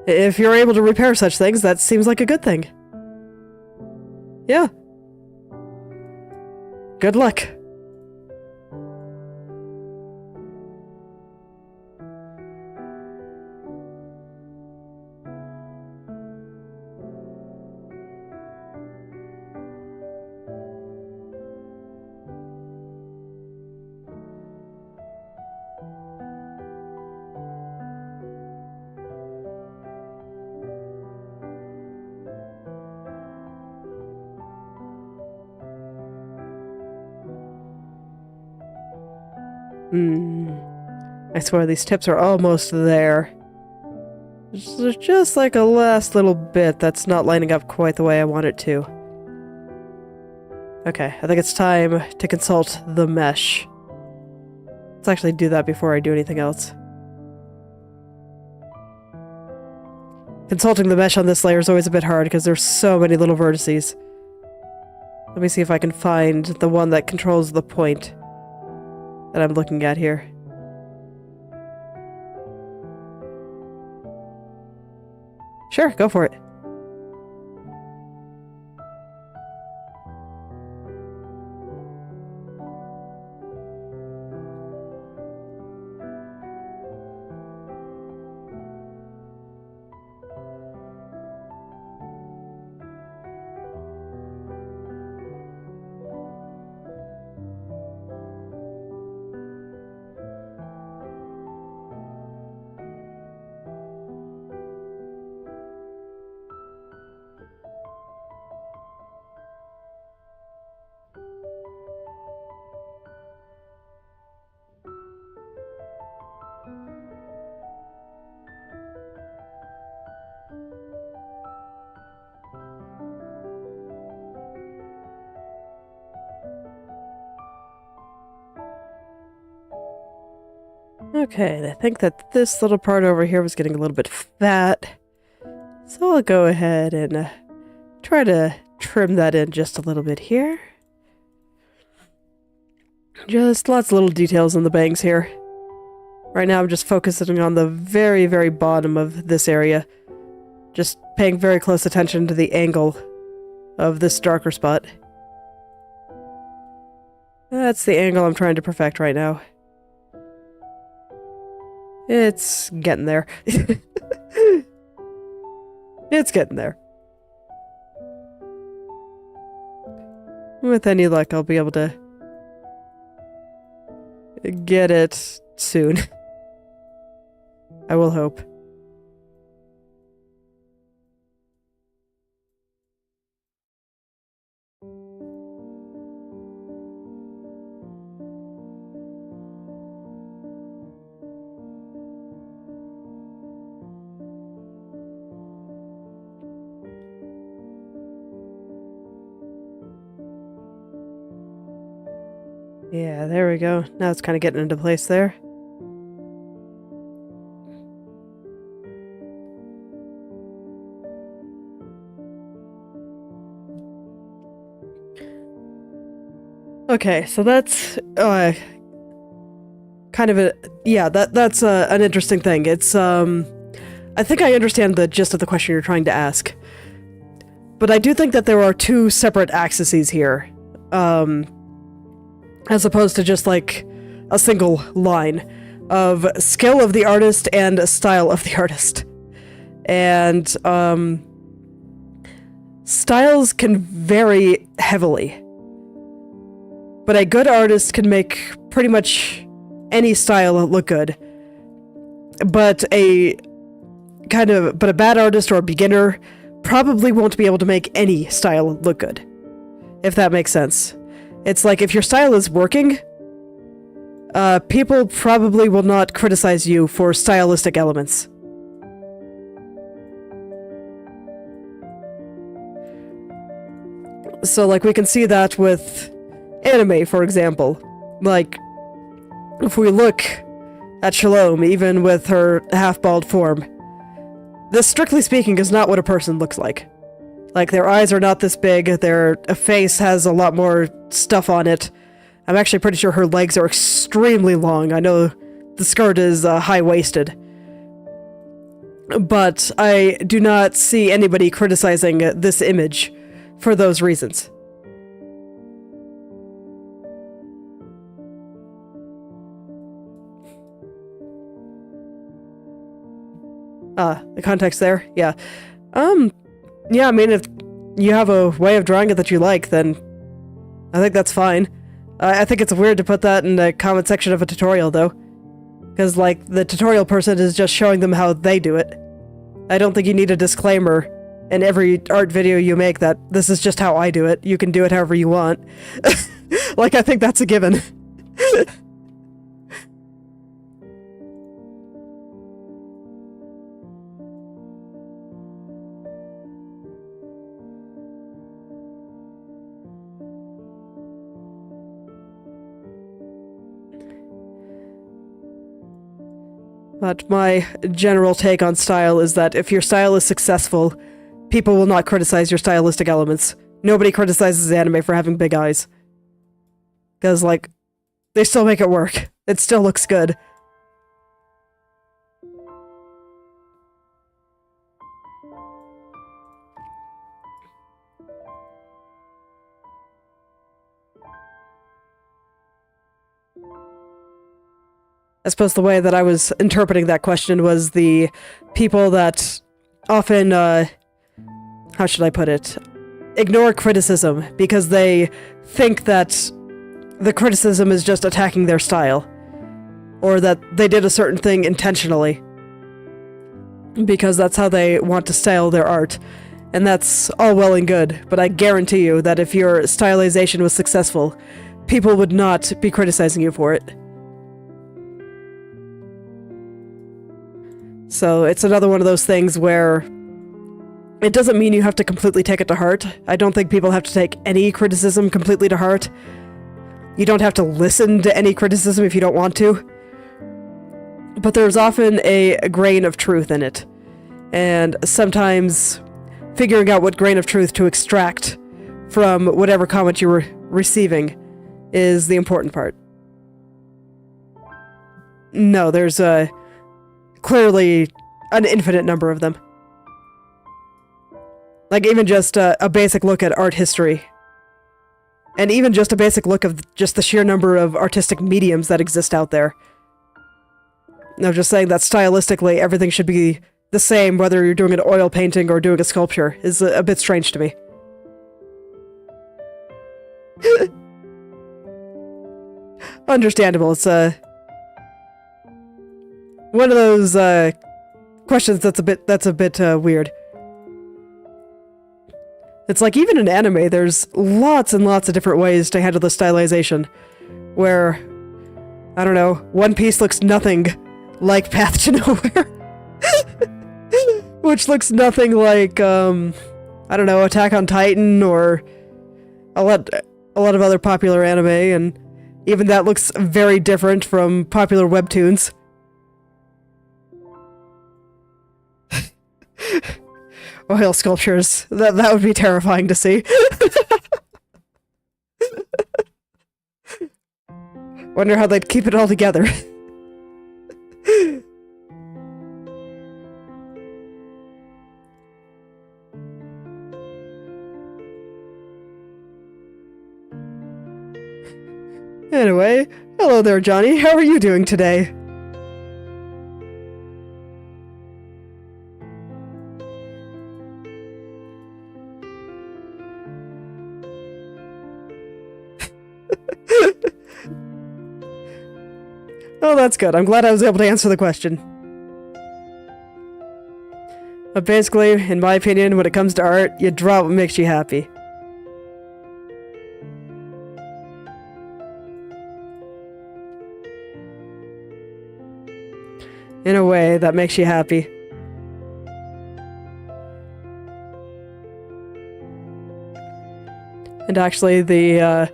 If you're able to repair such things, that seems like a good thing. Yeah. Good luck. I swear these tips are almost there. There's just like a last little bit that's not lining up quite the way I want it to. Okay, I think it's time to consult the mesh. Let's actually do that before I do anything else. Consulting the mesh on this layer is always a bit hard because there's so many little vertices. Let me see if I can find the one that controls the point that I'm looking at here. Sure, go for it. Okay, I think that this little part over here was getting a little bit fat. So I'll go ahead and try to trim that in just a little bit here. Just lots of little details in the bangs here. Right now I'm just focusing on the very, very bottom of this area. Just paying very close attention to the angle of this darker spot. That's the angle I'm trying to perfect right now. It's getting there. It's getting there. With any luck, I'll be able to get it soon. I will hope. Yeah, there we go. Now it's kind of getting into place there. Okay, so that's kind of a that's an interesting thing. It's I think I understand the gist of the question you're trying to ask, but I do think that there are two separate axes here, as opposed to just like a single line of skill of the artist and style of the artist, and styles can vary heavily. But a good artist can make pretty much any style look good. But a bad artist or a beginner probably won't be able to make any style look good. If that makes sense. It's like if your style is working, people probably will not criticize you for stylistic elements. So like we can see that with anime, for example. Like, if we look at Shalom, even with her half-bald form, this, strictly speaking, is not what a person looks like. Like, their eyes are not this big, their face has a lot more stuff on it. I'm actually pretty sure her legs are extremely long. I know the skirt is high-waisted. But I do not see anybody criticizing this image for those reasons. The context there? Yeah. Yeah, I mean, if you have a way of drawing it that you like, then I think that's fine. I think it's weird to put that in the comment section of a tutorial, though. Because, like, the tutorial person is just showing them how they do it. I don't think you need a disclaimer in every art video you make that this is just how I do it. You can do it however you want. Like, I think that's a given. But my general take on style is that if your style is successful, people will not criticize your stylistic elements. Nobody criticizes anime for having big eyes. Because, like, they still make it work. It still looks good. I suppose the way that I was interpreting that question was the people that often, how should I put it? Ignore criticism because they think that the criticism is just attacking their style. Or that they did a certain thing intentionally. Because that's how they want to style their art. And that's all well and good, but I guarantee you that if your stylization was successful, people would not be criticizing you for it. So it's another one of those things where it doesn't mean you have to completely take it to heart. I don't think people have to take any criticism completely to heart. You don't have to listen to any criticism if you don't want to. But there's often a grain of truth in it. And sometimes figuring out what grain of truth to extract from whatever comment you're receiving is the important part. No, there's clearly an infinite number of them. Like, even just a basic look at art history. And even just a basic look of just the sheer number of artistic mediums that exist out there. No, just saying that stylistically everything should be the same whether you're doing an oil painting or doing a sculpture is a bit strange to me. Understandable, it's one of those questions that's a bit weird. It's like, even in anime, there's lots and lots of different ways to handle the stylization. Where, I don't know, One Piece looks nothing like Path to Nowhere. Which looks nothing like, I don't know, Attack on Titan or a lot of other popular anime, and even that looks very different from popular webtoons. Oil sculptures. That would be terrifying to see. Wonder how they'd keep it all together. Anyway, hello there, Johnny. How are you doing today? Oh, that's good. I'm glad I was able to answer the question. But basically, in my opinion, when it comes to art, you draw what makes you happy. In a way that makes you happy. And actually, the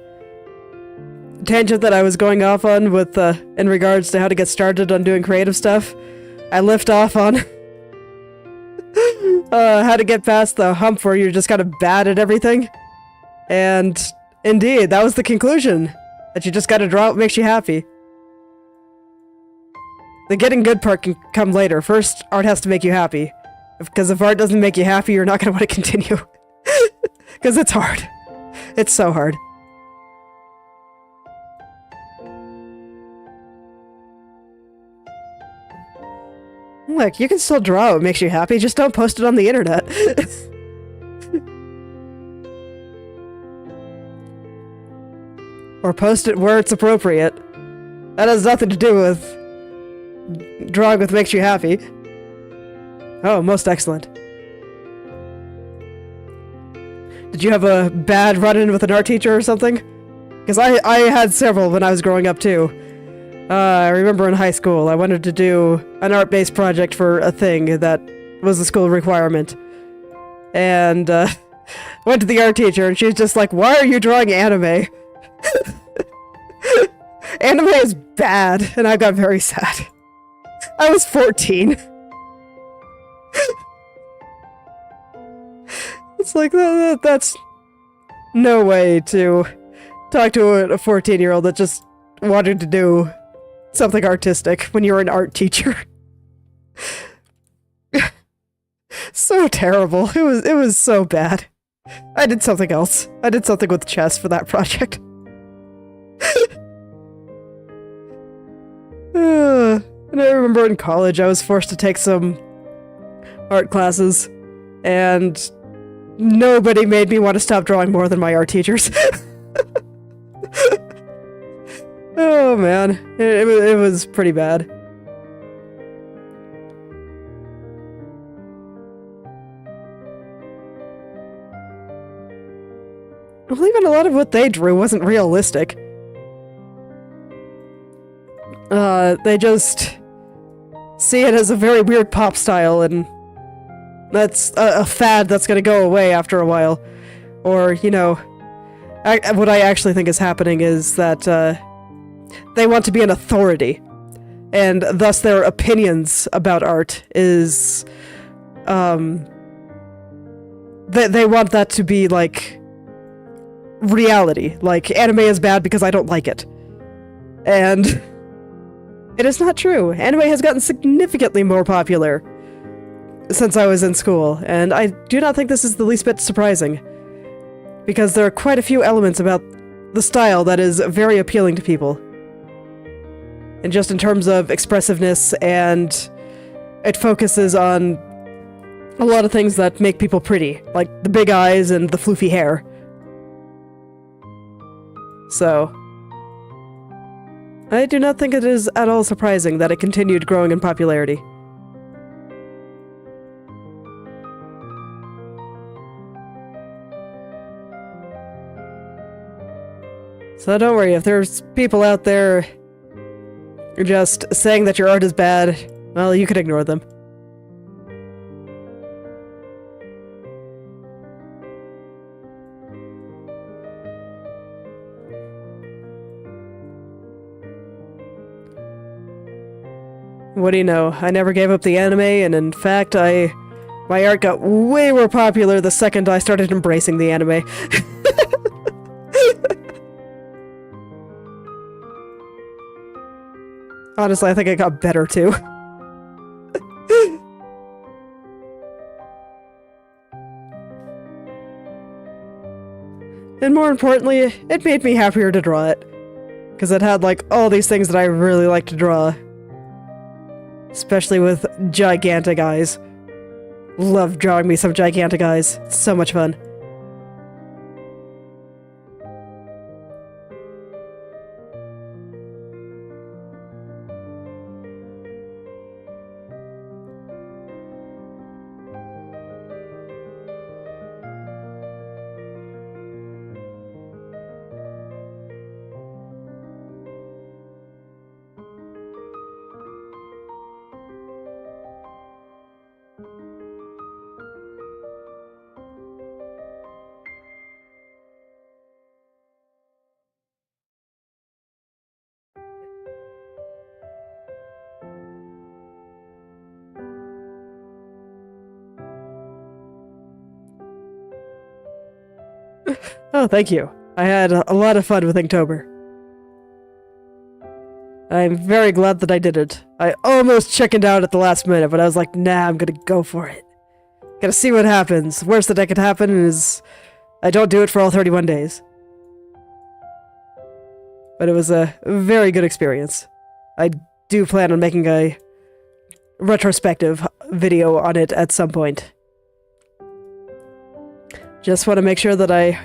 tangent that I was going off on with in regards to how to get started on doing creative stuff, I lift off on how to get past the hump where you're just kind of bad at everything. And indeed, that was the conclusion. That you just gotta draw what makes you happy. The getting good part can come later. First, art has to make you happy. Because if art doesn't make you happy, you're not gonna want to continue. Because it's hard. It's so hard. Look, you can still draw what makes you happy, just don't post it on the internet. Or post it where it's appropriate. That has nothing to do with drawing what makes you happy. Oh, most excellent. Did you have a bad run-in with an art teacher or something? Because I had several when I was growing up too. I remember in high school, I wanted to do an art-based project for a thing that was a school requirement. And, went to the art teacher, and she was just like, "Why are you drawing anime?" Anime is bad, and I got very sad. I was 14. It's like, that's no way to talk to a 14-year-old that just wanted to do something artistic when you're an art teacher. So terrible. It was so bad. I did something else. I did something with chess for that project. And I remember in college I was forced to take some art classes, and nobody made me want to stop drawing more than my art teachers. Oh man, it was pretty bad. Well, even a lot of what they drew wasn't realistic. They just see it as a very weird pop style, and that's a fad that's gonna go away after a while. Or, you know, what I actually think is happening is that, they want to be an authority, and thus their opinions about art is, they want that to be, like, reality. Like, anime is bad because I don't like it. And it is not true. Anime has gotten significantly more popular since I was in school, and I do not think this is the least bit surprising, because there are quite a few elements about the style that is very appealing to people. And just in terms of expressiveness, and it focuses on a lot of things that make people pretty, like the big eyes and the floofy hair. So I do not think it is at all surprising that it continued growing in popularity. So don't worry, if there's people out there just saying that your art is bad, well, you can ignore them. What do you know? I never gave up the anime, and in fact, my art got way more popular the second I started embracing the anime. Honestly, I think I got better too. And more importantly, it made me happier to draw it. Because it had, like, all these things that I really like to draw. Especially with gigantic eyes. Love drawing me some gigantic eyes. It's so much fun. Oh, thank you. I had a lot of fun with Inktober. I'm very glad that I did it. I almost chickened out at the last minute, but I was like, nah, I'm gonna go for it. Gotta see what happens. Worst that could happen is I don't do it for all 31 days. But it was a very good experience. I do plan on making a retrospective video on it at some point. Just want to make sure that I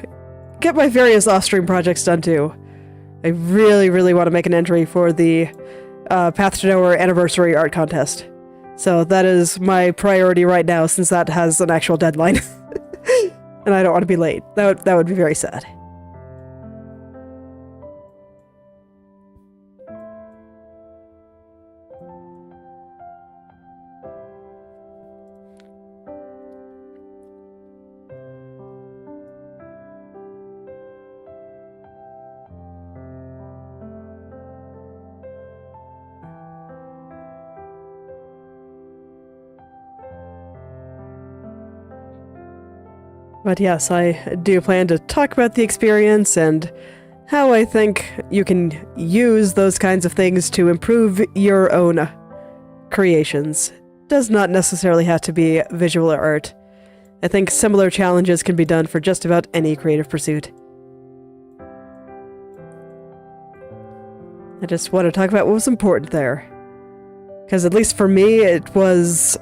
get my various off-stream projects done too. I really, really want to make an entry for the Path to Nowhere Anniversary Art Contest. So that is my priority right now, since that has an actual deadline. And I don't want to be late. That would be very sad. But yes, I do plan to talk about the experience and how I think you can use those kinds of things to improve your own creations. Does not necessarily have to be visual art. I think similar challenges can be done for just about any creative pursuit. I just want to talk about what was important there. Because at least for me, it was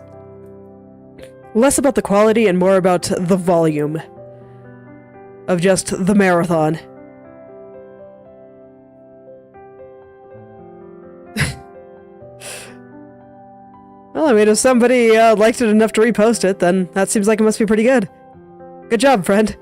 less about the quality and more about the volume of just the marathon. Well, I mean, if somebody liked it enough to repost it, then that seems like it must be pretty good. Good job, friend.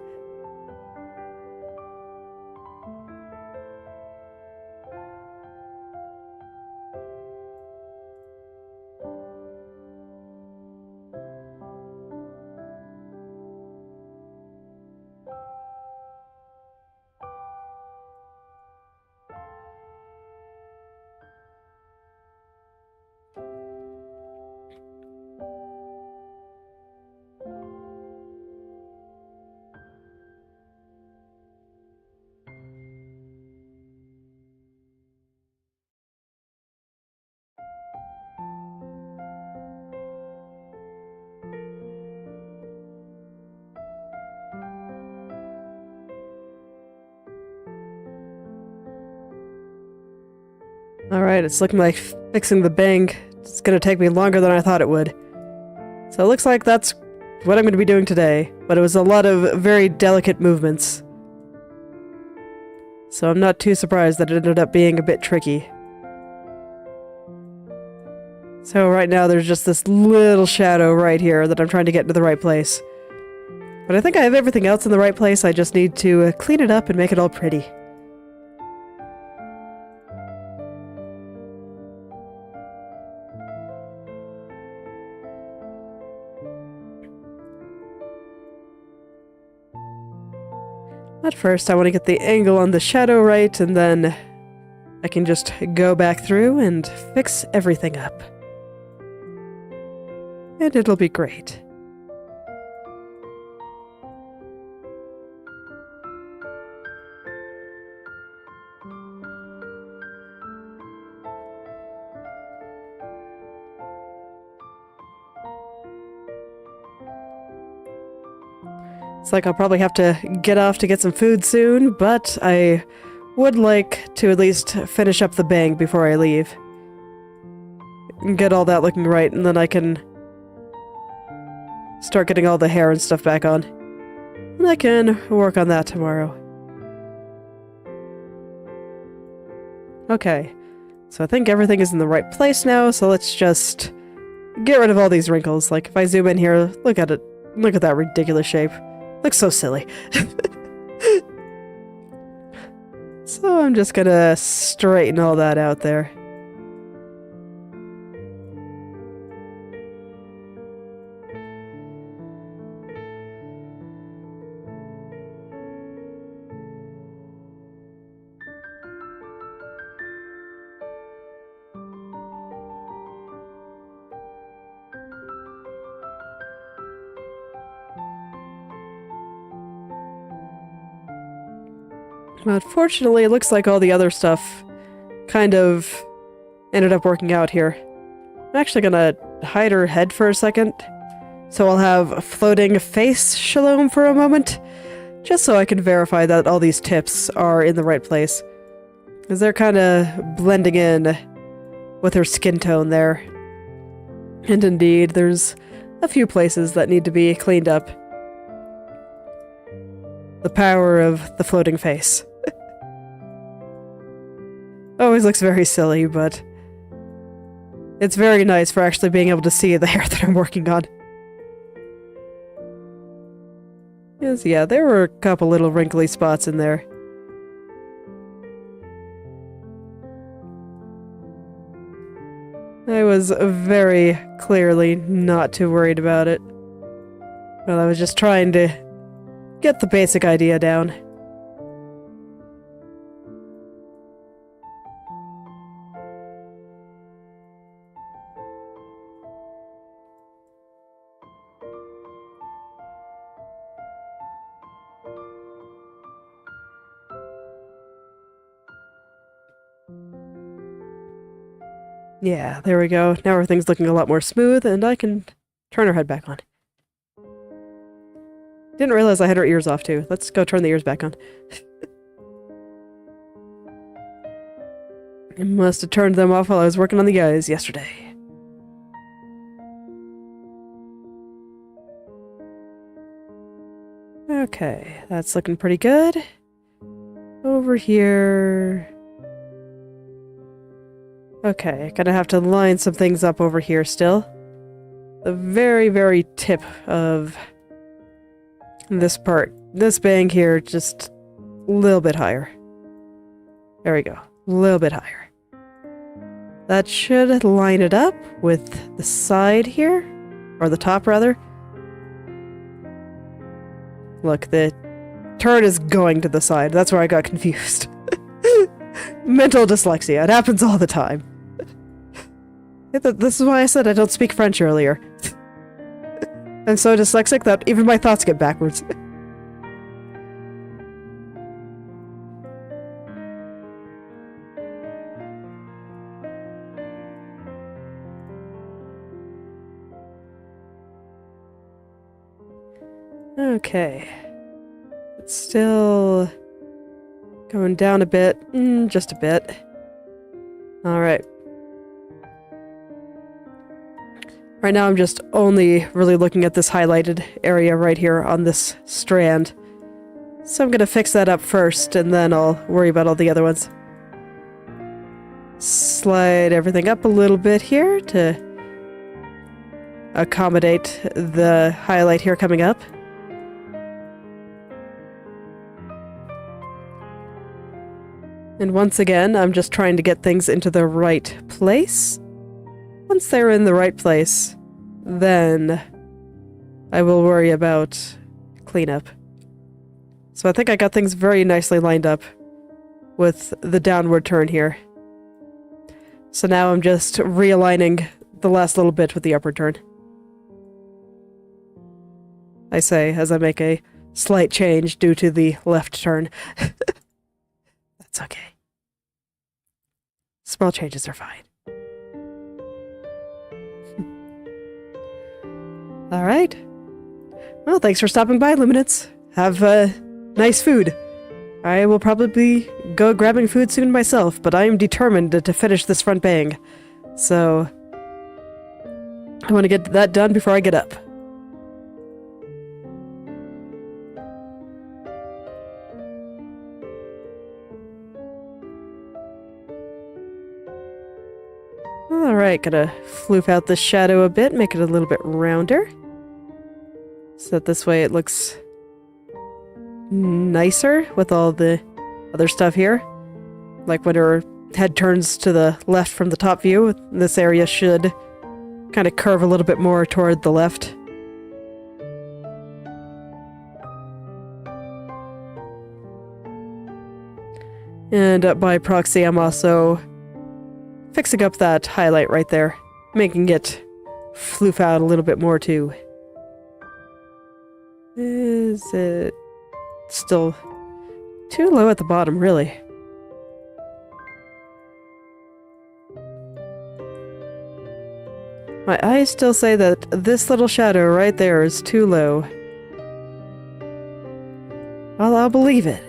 Alright, it's looking like fixing the bank. It's gonna take me longer than I thought it would. So it looks like that's what I'm gonna be doing today, but it was a lot of very delicate movements. So I'm not too surprised that it ended up being a bit tricky. So right now there's just this little shadow right here that I'm trying to get into the right place. But I think I have everything else in the right place, I just need to clean it up and make it all pretty. At first, I want to get the angle on the shadow right, and then I can just go back through and fix everything up. And it'll be great. It's like I'll probably have to get off to get some food soon, but I would like to at least finish up the bank before I leave. And get all that looking right, and then I can start getting all the hair and stuff back on. And I can work on that tomorrow. Okay, so I think everything is in the right place now, so let's just get rid of all these wrinkles. Like, if I zoom in here, look at it. Look at that ridiculous shape. Looks so silly. So I'm just gonna straighten all that out there. Unfortunately, it looks like all the other stuff kind of ended up working out here. I'm actually gonna hide her head for a second, so I'll have a floating face Shalom for a moment, just so I can verify that all these tips are in the right place. Because they're kind of blending in with her skin tone there. And indeed, there's a few places that need to be cleaned up. The power of the floating face. Always looks very silly, but it's very nice for actually being able to see the hair that I'm working on. Yes, yeah, there were a couple little wrinkly spots in there. I was very clearly not too worried about it. Well, I was just trying to get the basic idea down. Yeah, there we go. Now everything's looking a lot more smooth, and I can turn her head back on. Didn't realize I had her ears off, too. Let's go turn the ears back on. I must have turned them off while I was working on the eyes yesterday. Okay, that's looking pretty good. Over here... Okay, gonna have to line some things up over here still. The very, very tip of this part. This bang here, just a little bit higher. There we go. A little bit higher. That should line it up with the side here. Or the top, rather. Look, the turn is going to the side. That's where I got confused. Mental dyslexia. It happens all the time. This is why I said I don't speak French earlier. I'm so dyslexic that even my thoughts get backwards. Okay. It's still going down a bit. Just a bit. Alright. Right now I'm just only really looking at this highlighted area right here on this strand. So I'm gonna fix that up first, and then I'll worry about all the other ones. Slide everything up a little bit here to accommodate the highlight here coming up. And once again, I'm just trying to get things into the right place. Once they're in the right place, then I will worry about cleanup. So I think I got things very nicely lined up with the downward turn here. So now I'm just realigning the last little bit with the upward turn. I say as I make a slight change due to the left turn. That's okay. Small changes are fine. Alright. Well, thanks for stopping by, Luminance. have nice food. I will probably go grabbing food soon myself, but I am determined to finish this front bang. So, I want to get that done before I get up. Alright, gonna floof out this shadow a bit, make it a little bit rounder. So that this way it looks nicer with all the other stuff here. Like when her head turns to the left from the top view, this area should kind of curve a little bit more toward the left. And by proxy, I'm also fixing up that highlight right there, making it floof out a little bit more too. Is it still too low at the bottom, really? My eyes still say that this little shadow right there is too low. Well, I'll believe it.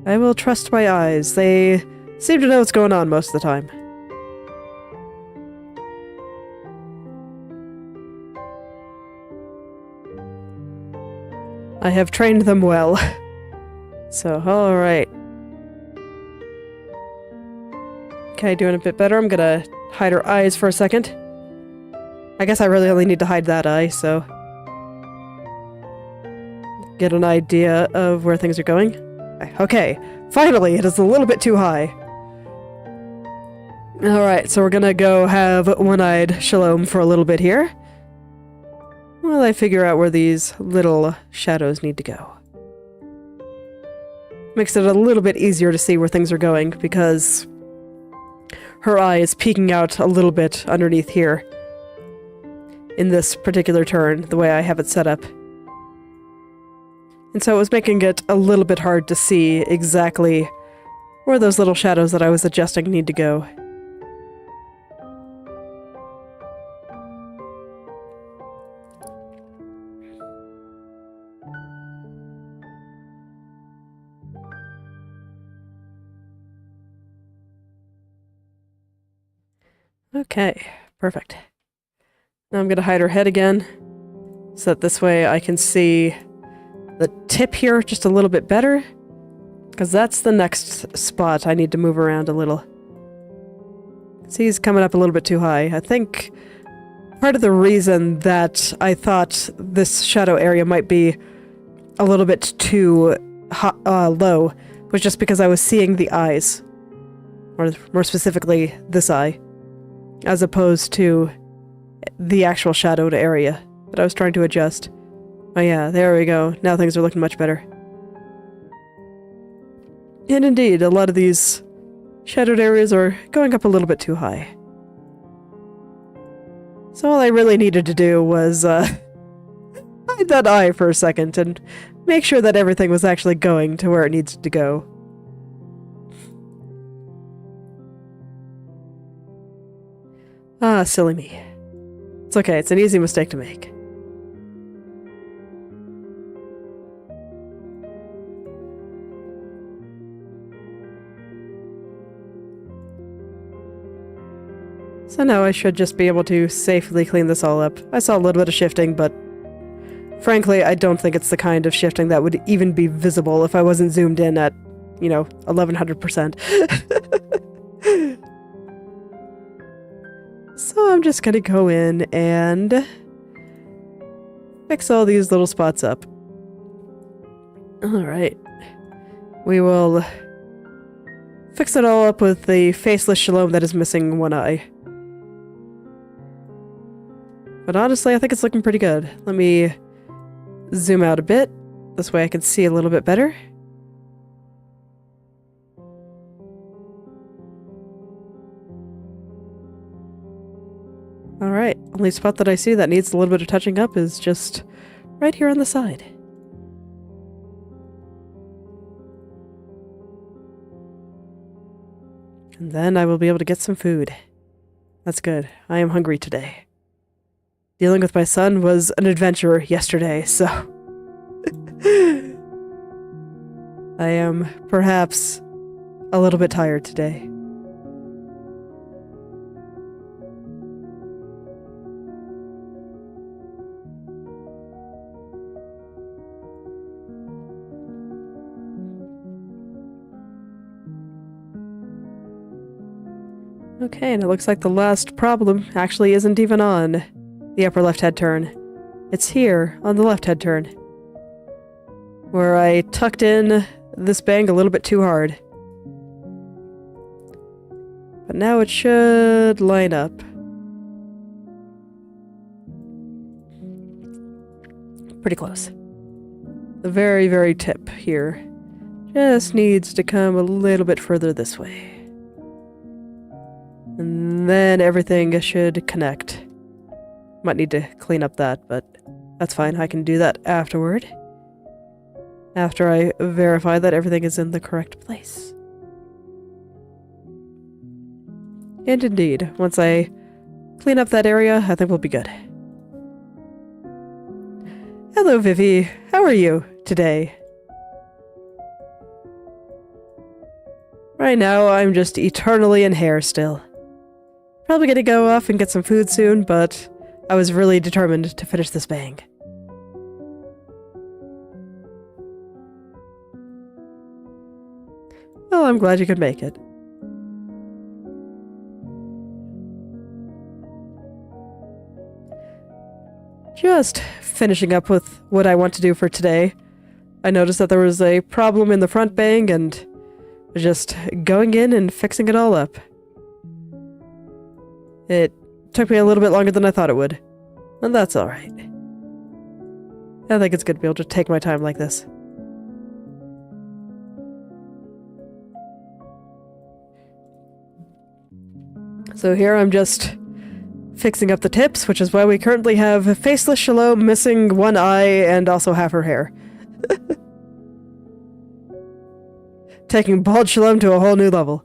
I will trust my eyes. They seem to know what's going on most of the time. I have trained them well. So, alright. Okay, doing a bit better. I'm gonna hide her eyes for a second. I guess I really only need to hide that eye, so... get an idea of where things are going. Okay, finally, it is a little bit too high. Alright, so we're gonna go have one-eyed Shalom for a little bit here. While I figure out where these little shadows need to go. Makes it a little bit easier to see where things are going, because her eye is peeking out a little bit underneath here. In this particular turn, the way I have it set up. And so it was making it a little bit hard to see exactly where those little shadows that I was adjusting need to go. Okay, perfect. Now I'm going to hide her head again, so that this way I can see the tip here just a little bit better, because that's the next spot I need to move around a little. See, he's coming up a little bit too high. I think part of the reason that I thought this shadow area might be a little bit too low was just because I was seeing the eyes, or more specifically, this eye, as opposed to the actual shadowed area that I was trying to adjust. Oh yeah, there we go. Now things are looking much better. And indeed, a lot of these shadowed areas are going up a little bit too high. So all I really needed to do was hide that eye for a second and make sure that everything was actually going to where it needs to go. Ah, silly me. It's okay, it's an easy mistake to make. So now I should just be able to safely clean this all up. I saw a little bit of shifting, but frankly, I don't think it's the kind of shifting that would even be visible if I wasn't zoomed in at, you know, 1100%. So I'm just gonna go in and fix all these little spots up. Alright. We will fix it all up with the faceless Shalom that is missing one eye. But honestly, I think it's looking pretty good. Let me zoom out a bit. This way I can see a little bit better. Alright, only spot that I see that needs a little bit of touching up is just right here on the side. And then I will be able to get some food. That's good. I am hungry today. Dealing with my son was an adventure yesterday, so... I am perhaps a little bit tired today. Okay, and it looks like the last problem actually isn't even on the upper left head turn. It's here, on the left head turn, where I tucked in this bang a little bit too hard. But now it should line up. Pretty close. The very, very tip here just needs to come a little bit further this way. And then everything should connect. Might need to clean up that, but that's fine. I can do that afterward. After I verify that everything is in the correct place. And indeed, once I clean up that area, I think we'll be good. Hello, Vivi. How are you today? Right now, I'm just eternally in hair still. Probably gonna go off and get some food soon, but I was really determined to finish this bang. Well, I'm glad you could make it. Just finishing up with what I want to do for today. I noticed that there was a problem in the front bang and was just going in and fixing it all up. It took me a little bit longer than I thought it would, and that's alright. I think it's good to be able to take my time like this. So here I'm just fixing up the tips, which is why we currently have faceless Shalom missing one eye and also half her hair. Taking bald Shalom to a whole new level.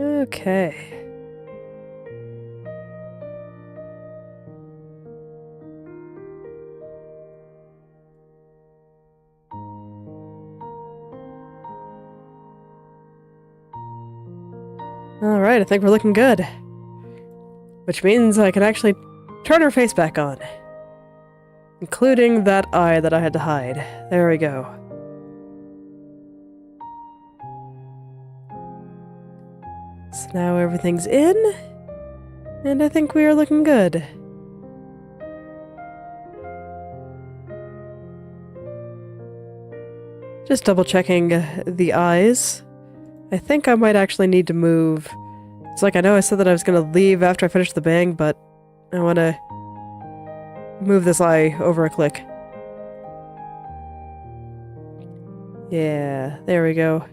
Okay. Alright, I think we're looking good. Which means I can actually turn her face back on. Including that eye that I had to hide. There we go. So now everything's in, and I think we are looking good. Just double checking the eyes. I think I might actually need to move. It's like I know I said that I was going to leave after I finish the bang, but I want to move this eye over a click. Yeah, there we go.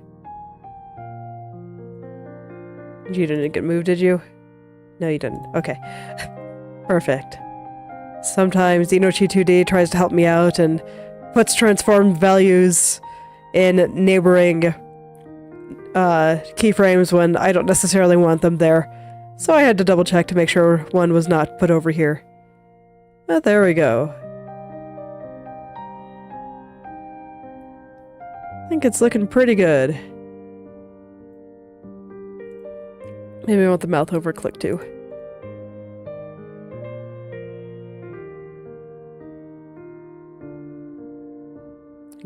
You didn't get moved, did you? No, you didn't. Okay. Perfect. Sometimes Inochi2D tries to help me out and puts transformed values in neighboring keyframes when I don't necessarily want them there. So I had to double check to make sure one was not put over here. But there we go. I think it's looking pretty good. Maybe I want the mouth over click too.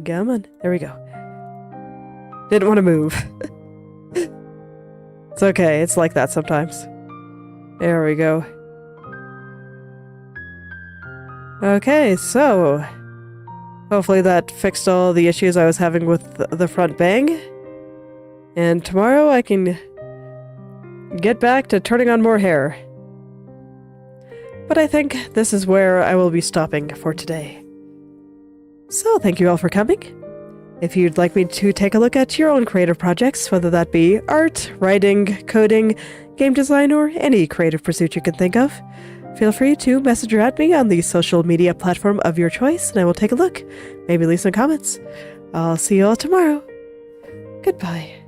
Come on. There we go. Didn't want to move. It's okay. It's like that sometimes. There we go. Okay, so hopefully that fixed all the issues I was having with the front bang. And tomorrow I can get back to turning on more hair. But I think this is where I will be stopping for today. So thank you all for coming. If you'd like me to take a look at your own creative projects, whether that be art, writing, coding, game design, or any creative pursuit you can think of, feel free to message or at me on the social media platform of your choice, and I will take a look. Maybe leave some comments. I'll see you all tomorrow. Goodbye.